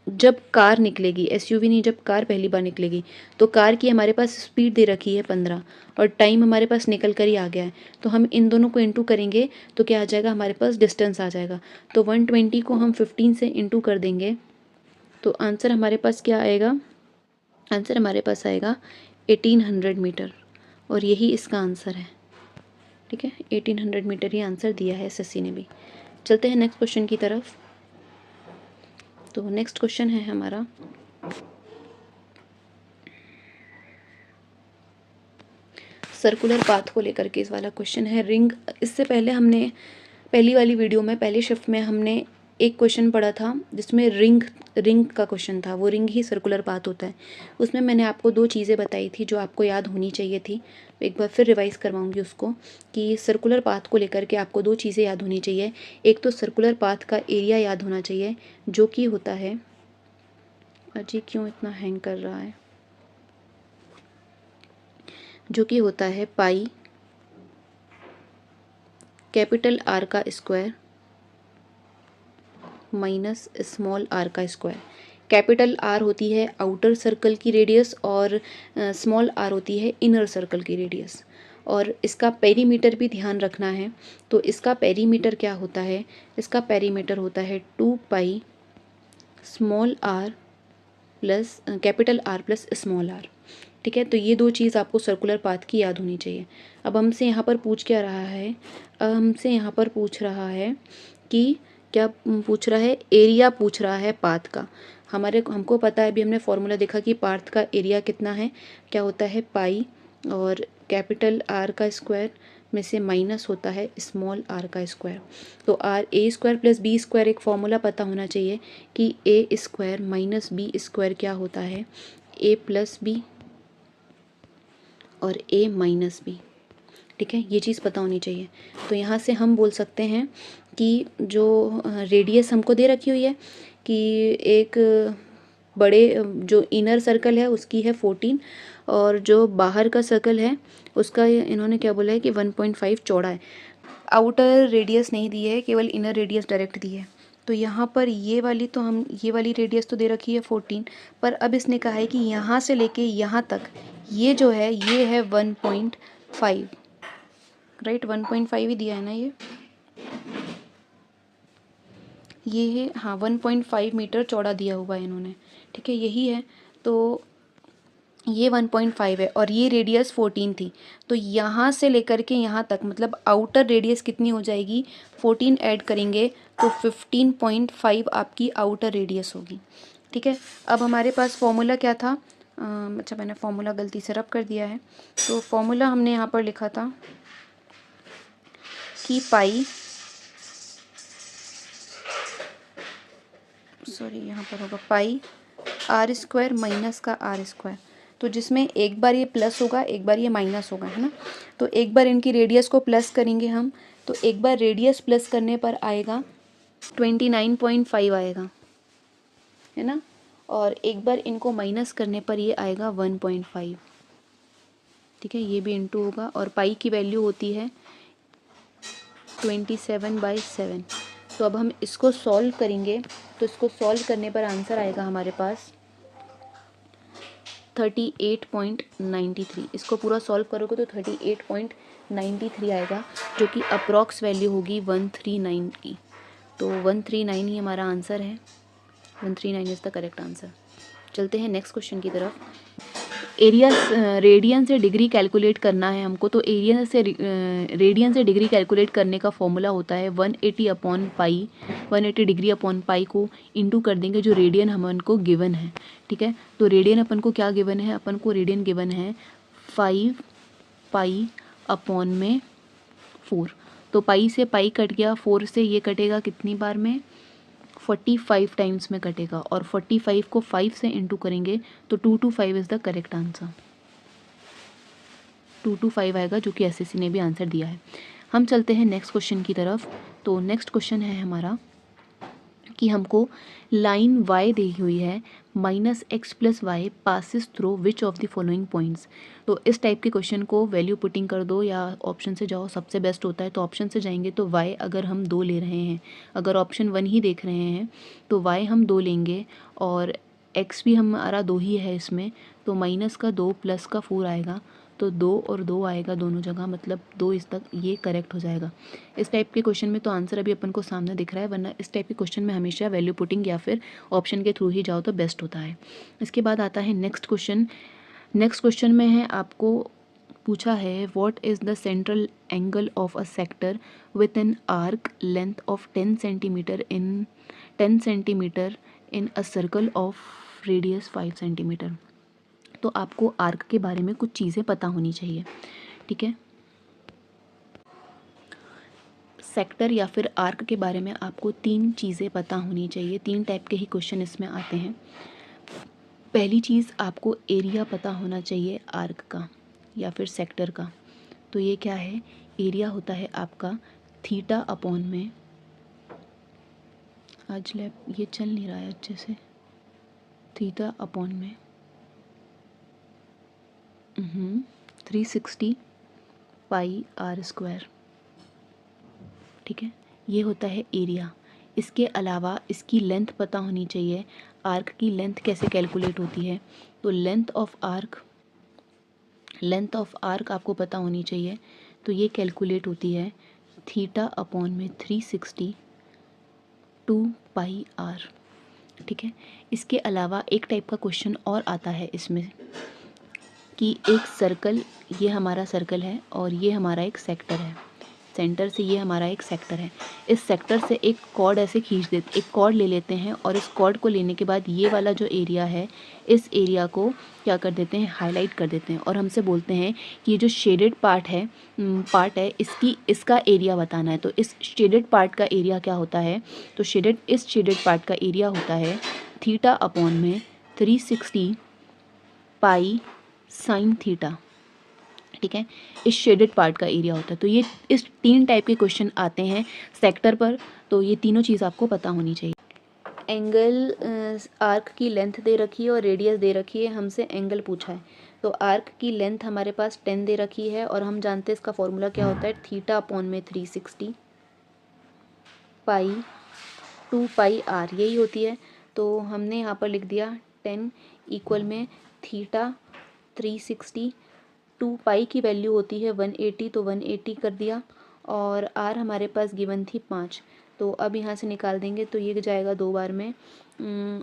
जब कार निकलेगी, SUV नहीं, जब कार पहली बार निकलेगी तो कार की हमारे पास स्पीड दे रखी है 15 और टाइम हमारे पास निकल कर ही आ गया है। तो हम इन दोनों को इंटू करेंगे तो क्या आ जाएगा, हमारे पास डिस्टेंस आ जाएगा। तो 120 को हम 15 से इंटू कर देंगे तो आंसर हमारे पास क्या आएगा, आंसर हमारे पास आएगा 1800 मीटर, और यही इसका आंसर है। ठीक है, 1800 मीटर ही आंसर दिया है SSC ने भी। चलते हैं नेक्स्ट क्वेश्चन की तरफ। तो नेक्स्ट क्वेश्चन है हमारा, सर्कुलर पाथ को लेकर के इस वाला क्वेश्चन है। रिंग, इससे पहले हमने पहली वाली वीडियो में पहले शिफ्ट में हमने एक क्वेश्चन पढ़ा था जिसमें रिंग का क्वेश्चन था, वो रिंग ही सर्कुलर पाथ होता है। उसमें मैंने आपको दो चीज़ें बताई थी जो आपको याद होनी चाहिए थी। एक बार फिर रिवाइज़ करवाऊंगी उसको, कि सर्कुलर पाथ को लेकर के आपको दो चीज़ें याद होनी चाहिए। एक तो सर्कुलर पाथ का एरिया याद होना चाहिए जो कि होता है, अजी क्यों इतना हैंग कर रहा है, जो कि होता है पाई कैपिटल R का स्क्वायर माइनस स्मॉल r का स्क्वायर। कैपिटल R होती है आउटर सर्कल की रेडियस और स्मॉल r होती है इनर सर्कल की रेडियस। और इसका पेरीमीटर भी ध्यान रखना है। तो इसका पेरीमीटर क्या होता है, इसका पेरीमीटर होता है 2 pi small r plus capital R plus small r। ठीक है, तो ये दो चीज़ आपको सर्कुलर पाथ की याद होनी चाहिए। अब हमसे यहाँ पर पूछ क्या रहा है, अब हमसे यहाँ पर पूछ रहा है कि क्या पूछ रहा है, एरिया पूछ रहा है पाथ का। हमको पता है, अभी हमने फॉर्मूला देखा कि पाथ का एरिया कितना है, क्या होता है पाई और कैपिटल R का स्क्वायर में से माइनस होता है स्मॉल r का स्क्वायर। तो a square plus b square, एक फॉर्मूला पता होना चाहिए कि a square minus b square क्या होता है, a प्लस बी और a माइनस बी। ठीक है, ये चीज़ पता होनी चाहिए। तो यहाँ से हम बोल सकते हैं कि जो रेडियस हमको दे रखी हुई है कि एक बड़े जो इनर सर्कल है उसकी है 14 और जो बाहर का सर्कल है उसका इन्होंने क्या बोला है कि 1.5 चौड़ा है। आउटर रेडियस नहीं दी है, केवल इनर रेडियस डायरेक्ट दी है। तो यहाँ पर ये वाली रेडियस तो दे रखी है 14, पर अब इसने कहा है कि यहाँ से लेके यहाँ तक ये जो है ये है 1.5, राइट, 1.5 ही दिया है ना ये है, हाँ 1.5 मीटर चौड़ा दिया हुआ है इन्होंने। ठीक है, यही है। तो ये 1.5 है और ये रेडियस 14 थी। तो यहाँ से लेकर के यहाँ तक मतलब आउटर रेडियस कितनी हो जाएगी, 14 ऐड करेंगे तो 15.5 आपकी आउटर रेडियस होगी। ठीक है, अब हमारे पास फॉर्मूला क्या था, अच्छा मैंने फॉर्मूला गलती से रब कर दिया है। तो फॉर्मूला हमने यहाँ पर लिखा था कि पाई, सॉरी यहाँ पर होगा पाई R स्क्वायर माइनस का R स्क्वायर। तो जिसमें एक बार ये प्लस होगा एक बार ये माइनस होगा, है ना। तो एक बार इनकी रेडियस को प्लस करेंगे हम, तो एक बार रेडियस प्लस करने पर आएगा 29.5 आएगा, है ना। और एक बार इनको माइनस करने पर ये आएगा 1.5। ठीक है, ये भी इंटू होगा और पाई की वैल्यू होती है 27/7। तो अब हम इसको सॉल्व करेंगे, तो इसको सॉल्व करने पर आंसर आएगा हमारे पास 38.93। इसको पूरा सॉल्व करोगे तो 38.93 आएगा, जो कि अप्रॉक्स वैल्यू होगी 139 की। तो 139 ही हमारा आंसर है, 139 इज़ द करेक्ट आंसर। चलते हैं नेक्स्ट क्वेश्चन की तरफ। एरिया रेडियन से डिग्री कैलकुलेट करना है हमको। तो एरिया से रेडियन से डिग्री कैलकुलेट करने का फॉर्मूला होता है 180 upon pi, 180 degree upon pi को इंटू कर देंगे जो रेडियन हमन को गिवन है। ठीक है, तो रेडियन अपन को क्या गिवन है, अपन को रेडियन गिवन है 5 पाई अपॉन में 4। तो पाई से पाई कट गया, 4 से ये कटेगा कितनी बार में, 45 टाइम्स में कटेगा। और 45 को 5 से इंटू करेंगे तो 225 इज़ द करेक्ट आंसर। 225 आएगा, जो कि SSC ने भी आंसर दिया है। हम चलते हैं नेक्स्ट क्वेश्चन की तरफ। तो नेक्स्ट क्वेश्चन है हमारा कि हमको लाइन y दी हुई है -x+y passes through which of the following points. तो इस टाइप के क्वेश्चन को वैल्यू पुटिंग कर दो या ऑप्शन से जाओ, सबसे बेस्ट होता है। तो ऑप्शन से जाएंगे तो y अगर हम 2 ले रहे हैं, अगर ऑप्शन 1 ही देख रहे हैं तो y हम 2 लेंगे और x भी हमारा 2 ही है इसमें, तो -2 +4 आएगा, तो 2 और 2 आएगा दोनों जगह, मतलब 2 इस तक, ये करेक्ट हो जाएगा। इस टाइप के क्वेश्चन में तो आंसर अभी अपन को सामने दिख रहा है, वरना इस टाइप के क्वेश्चन में हमेशा वैल्यू पुटिंग या फिर ऑप्शन के थ्रू ही जाओ तो बेस्ट होता है। इसके बाद आता है नेक्स्ट क्वेश्चन। नेक्स्ट क्वेश्चन में है, आपको पूछा है what is the central angle of a sector with an arc length of 10 centimetre in a circle of radius 5 centimetre. तो आपको आर्क के बारे में कुछ चीज़ें पता होनी चाहिए, ठीक है। सेक्टर या फिर आर्क के बारे में आपको 3 चीज़ें पता होनी चाहिए। 3 टाइप के ही क्वेश्चन इसमें आते हैं। पहली चीज़, आपको एरिया पता होना चाहिए आर्क का या फिर सेक्टर का। तो ये क्या है, एरिया होता है आपका थीटा अपॉन में, आज लैब ये चल नहीं रहा है अच्छे से, थीटा अपॉन में 360 पाई आर स्क्वायर, ठीक है। ये होता है एरिया। इसके अलावा इसकी लेंथ पता होनी चाहिए। आर्क की लेंथ कैसे कैलकुलेट होती है, तो लेंथ ऑफ आर्क आपको पता होनी चाहिए। तो ये कैलकुलेट होती है थीटा अपॉन में 360 2 पाई आर, ठीक है। इसके अलावा एक टाइप का क्वेश्चन और आता है इसमें कि एक सर्कल, ये हमारा सर्कल है और ये हमारा एक सेक्टर है, सेंटर से ये हमारा एक सेक्टर है। इस सेक्टर से एक कॉर्ड ऐसे खींच देते, एक कॉर्ड ले लेते हैं और इस कॉर्ड को लेने के बाद ये वाला जो एरिया है, इस एरिया को क्या कर देते हैं, हाईलाइट कर देते हैं और हमसे बोलते हैं कि ये जो शेडेड पार्ट है इसका एरिया बताना है। तो इस शेडेड पार्ट का एरिया क्या होता है, तो इस शेडेड पार्ट का एरिया होता है थीटा अपॉन में 360 पाई साइन थीटा, ठीक है। इस शेडेड पार्ट का एरिया होता है। तो ये इस 3 टाइप के क्वेश्चन आते हैं सेक्टर पर, तो ये तीनों चीज़ आपको पता होनी चाहिए। एंगल, आर्क की लेंथ दे रखी है और रेडियस दे रखी है, हमसे एंगल पूछा है। तो आर्क की लेंथ हमारे पास 10 दे रखी है और हम जानते हैं इसका फॉर्मूला क्या होता है, थीटा अपॉन में 360 पाई 2 पाई आर, यही होती है। तो हमने यहाँ पर लिख दिया 10 इक्वल में थीटा 360, 2 पाई की वैल्यू होती है 180, तो 180 कर दिया और आर हमारे पास गिवन थी 5। तो अब यहाँ से निकाल देंगे तो ये जाएगा 2 बार में,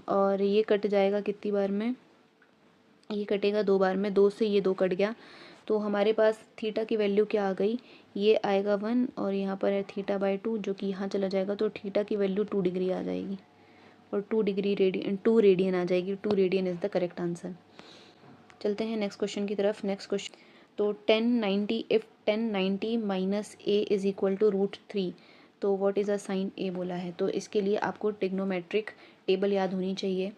और ये कट जाएगा कितनी बार में, ये कटेगा 2 बार में, 2 से ये 2 कट गया। तो हमारे पास थीटा की वैल्यू क्या आ गई, ये आएगा 1 और यहाँ पर है थीटा बाई 2 जो कि यहाँ चला जाएगा, तो थीटा की वैल्यू 2 डिग्री आ जाएगी और 2 रेडियन आ जाएगी। 2 radian is the correct answer. चलते हैं नेक्स्ट क्वेश्चन की तरफ। नेक्स्ट क्वेश्चन, तो 1090 if 1090 minus A is equal to √3, तो what is a sine A बोला है। तो इसके लिए आपको ट्रिग्नोमेट्रिक टेबल याद होनी चाहिए,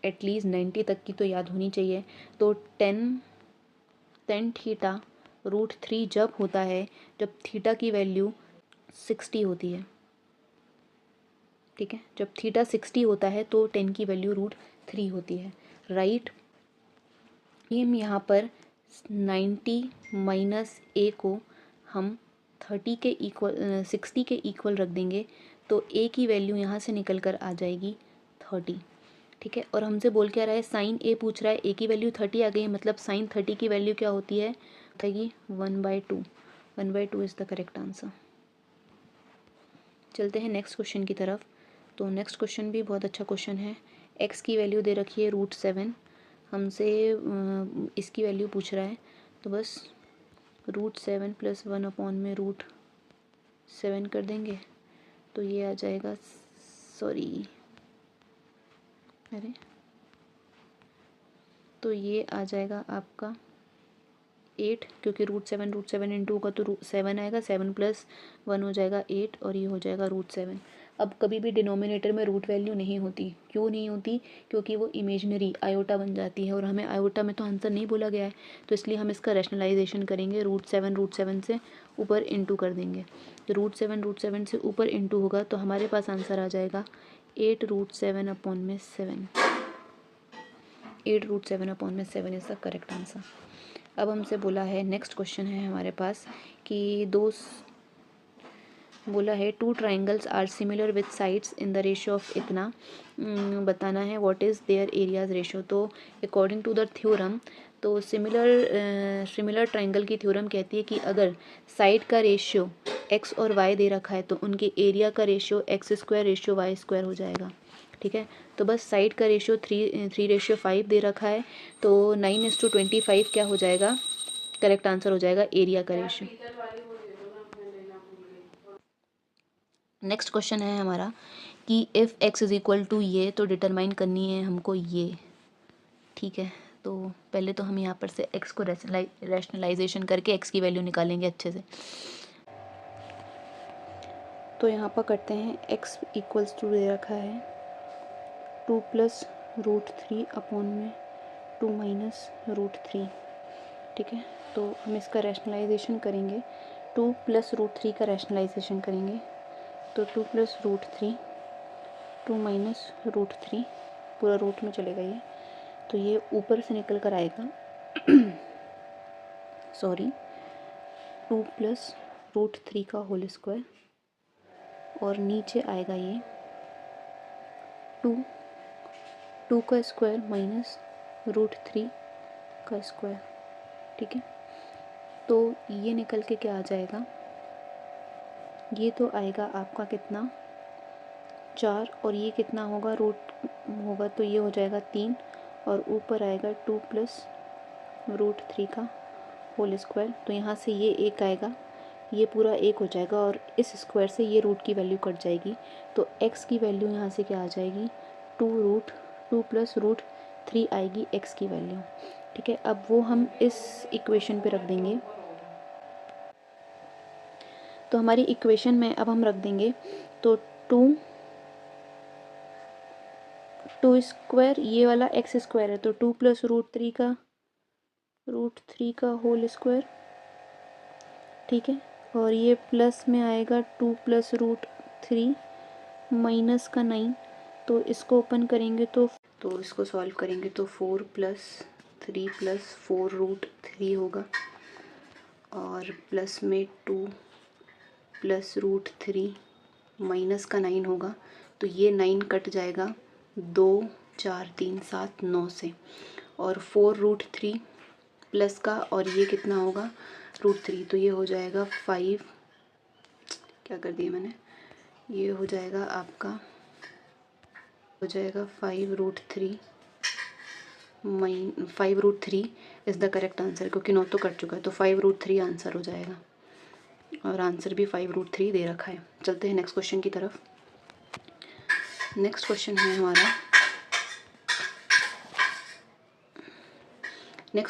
एटलीस्ट 90 तक की तो याद होनी चाहिए। तो 10 थीटा √3 जब होता है जब थीटा की वैल्यू 60 होती है, ठीक है। जब थीटा 60 होता है तो 10 की वैल्यू √3 होती है, राइट। ये यहाँ पर 90 माइनस ए को हम 60 के इक्वल रख देंगे, तो ए की वैल्यू यहाँ से निकल कर आ जाएगी 30, ठीक है। और हमसे बोल क्या रहा है, साइन ए पूछ रहा है, ए की वैल्यू 30 आ गई है, मतलब साइन 30 की वैल्यू क्या होती है, बताइए 1/2। 1/2 इज़ द करेक्ट आंसर। चलते हैं नेक्स्ट क्वेश्चन की तरफ। तो नेक्स्ट क्वेश्चन भी बहुत अच्छा क्वेश्चन है। एक्स की वैल्यू दे रखी है √7, हमसे इसकी वैल्यू पूछ रहा है, तो बस √7 + 1 अपॉन में √7 कर देंगे, तो ये आ जाएगा, तो ये आ जाएगा आपका 8, क्योंकि √7 इंटू होगा तो 7 आएगा, 7 + 1 हो जाएगा 8 और ये हो जाएगा √7। अब कभी भी डिनोमिनेटर में रूट वैल्यू नहीं होती। क्यों नहीं होती? क्योंकि वो इमेजनरी आयोटा बन जाती है और हमें आयोटा में तो आंसर नहीं बोला गया है, तो इसलिए हम इसका रैशनलाइजेशन करेंगे। रूट सेवन से ऊपर इंटू कर देंगे। तो रूट सेवन से ऊपर इंटू होगा तो हमारे पास आंसर आ जाएगा 8√7/7। 8√7/7 इज़ द करेक्ट आंसर। अब हमसे बोला है, नेक्स्ट क्वेश्चन है हमारे पास कि बोला है 2 triangles are similar with sides in the ratio of इतना बताना है what is their areas ratio. तो अकॉर्डिंग टू द थ्योरम, तो सिमिलर ट्राइंगल की थ्योरम कहती है कि अगर साइड का रेशियो x और y दे रखा है तो उनके एरिया का रेशियो x² y² हो जाएगा। ठीक है, तो बस साइड का रेशियो 3:5 दे रखा है तो 9:25 क्या हो जाएगा, करेक्ट आंसर हो जाएगा एरिया का रेशियो। नेक्स्ट क्वेश्चन है हमारा कि if x is equal to ये, तो डिटरमाइन करनी है हमको ये। ठीक है, तो पहले तो हम यहाँ पर से x को रैशनलाइजेशन करके x की वैल्यू निकालेंगे अच्छे से। तो यहाँ पर करते हैं, x इक्वल्स टू दे रखा है 2 + √3/2 - √3। ठीक है, तो हम इसका रैशनलाइजेशन करेंगे। 2 + √3 का रैशनलाइजेशन करेंगे तो 2 + √3, 2 - √3 पूरा रूट में चलेगा ये, तो ये ऊपर से निकल कर आएगा सॉरी 2 + √3 का होल स्क्वायर, और नीचे आएगा ये 2 का स्क्वायर - √3 का स्क्वायर। ठीक है, तो ये निकल के क्या आ जाएगा, ये तो आएगा आपका कितना 4, और ये कितना होगा रूट होगा तो ये हो जाएगा 3, और ऊपर आएगा 2 + √3 का होल स्क्वायर। तो यहाँ से ये 1 आएगा, ये पूरा 1 हो जाएगा, और इस स्क्वायर से ये रूट की वैल्यू कट जाएगी, तो x की वैल्यू यहाँ से क्या आ जाएगी 2 + √3 आएगी x की वैल्यू। ठीक है, अब वो हम इस इक्वेशन पे रख देंगे। तो हमारी इक्वेशन में अब हम रख देंगे, तो 2 स्क्वायर, ये वाला x² है तो 2 + √3 का होल स्क्वायर। ठीक है, और ये प्लस में आएगा 2 + √3 माइनस का 9, तो इसको ओपन करेंगे तो इसको सॉल्व करेंगे तो 4 + 3 + 4 √3 होगा, और प्लस में 2 + √3 माइनस का 9 होगा, तो ये 9 कट जाएगा 2 4 3 7 9 से, और 4 √3 प्लस का, और ये कितना होगा √3, तो ये हो जाएगा 5, क्या कर दिया मैंने, ये हो जाएगा आपका 5 √3 इज़ द करेक्ट आंसर, क्योंकि 9 तो कट चुका है, तो 5 √3 आंसर हो जाएगा, और आंसर भी 5 √3 दे रखा है। चलते हैं नेक्स्ट क्वेश्चन की तरफ। नेक्स्ट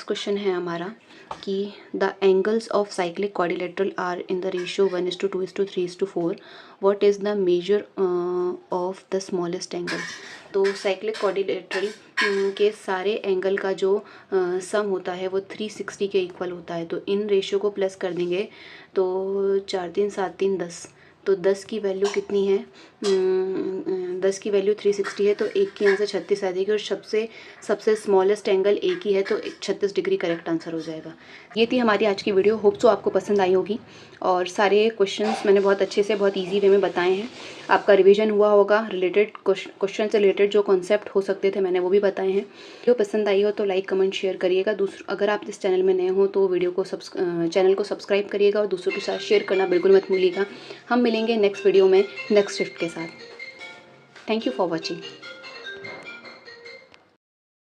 क्वेश्चन है हमारा कि the angles of cyclic quadrilateral are in the ratio 1:2:3:4, what is the measure of the smallest angle. तो साइक्लिक क्वाड्रिलेटरल के सारे एंगल का जो सम होता है वो 360 के इक्वल होता है, तो इन रेशियो को प्लस कर देंगे तो 4 3 7 3 10, तो 10 की वैल्यू कितनी है, 10 की वैल्यू 360 है, तो एक की यहाँ से 36 आ जाएगी, और सबसे स्मॉलेस्ट एंगल एक ही है, तो 36 डिग्री करेक्ट आंसर हो जाएगा। ये थी हमारी आज की वीडियो, होप सो आपको पसंद आई होगी, और सारे क्वेश्चंस मैंने बहुत अच्छे से बहुत इजी वे में बताए हैं, आपका रिवीजन हुआ होगा, रिलेटेड क्वेश्चन से रिलेटेड जो कॉन्सेप्ट हो सकते थे मैंने वो भी बताए हैं। वीडियो पसंद आई हो तो लाइक कमेंट शेयर करिएगा। अगर आप इस चैनल में नए हो तो चैनल को सब्सक्राइब करिएगा, और दूसरों के साथ शेयर करना बिल्कुल मत भूलिएगा। हम मिलेंगे नेक्स्ट वीडियो में नेक्स्ट शिफ्ट के साथ। Thank you for watching.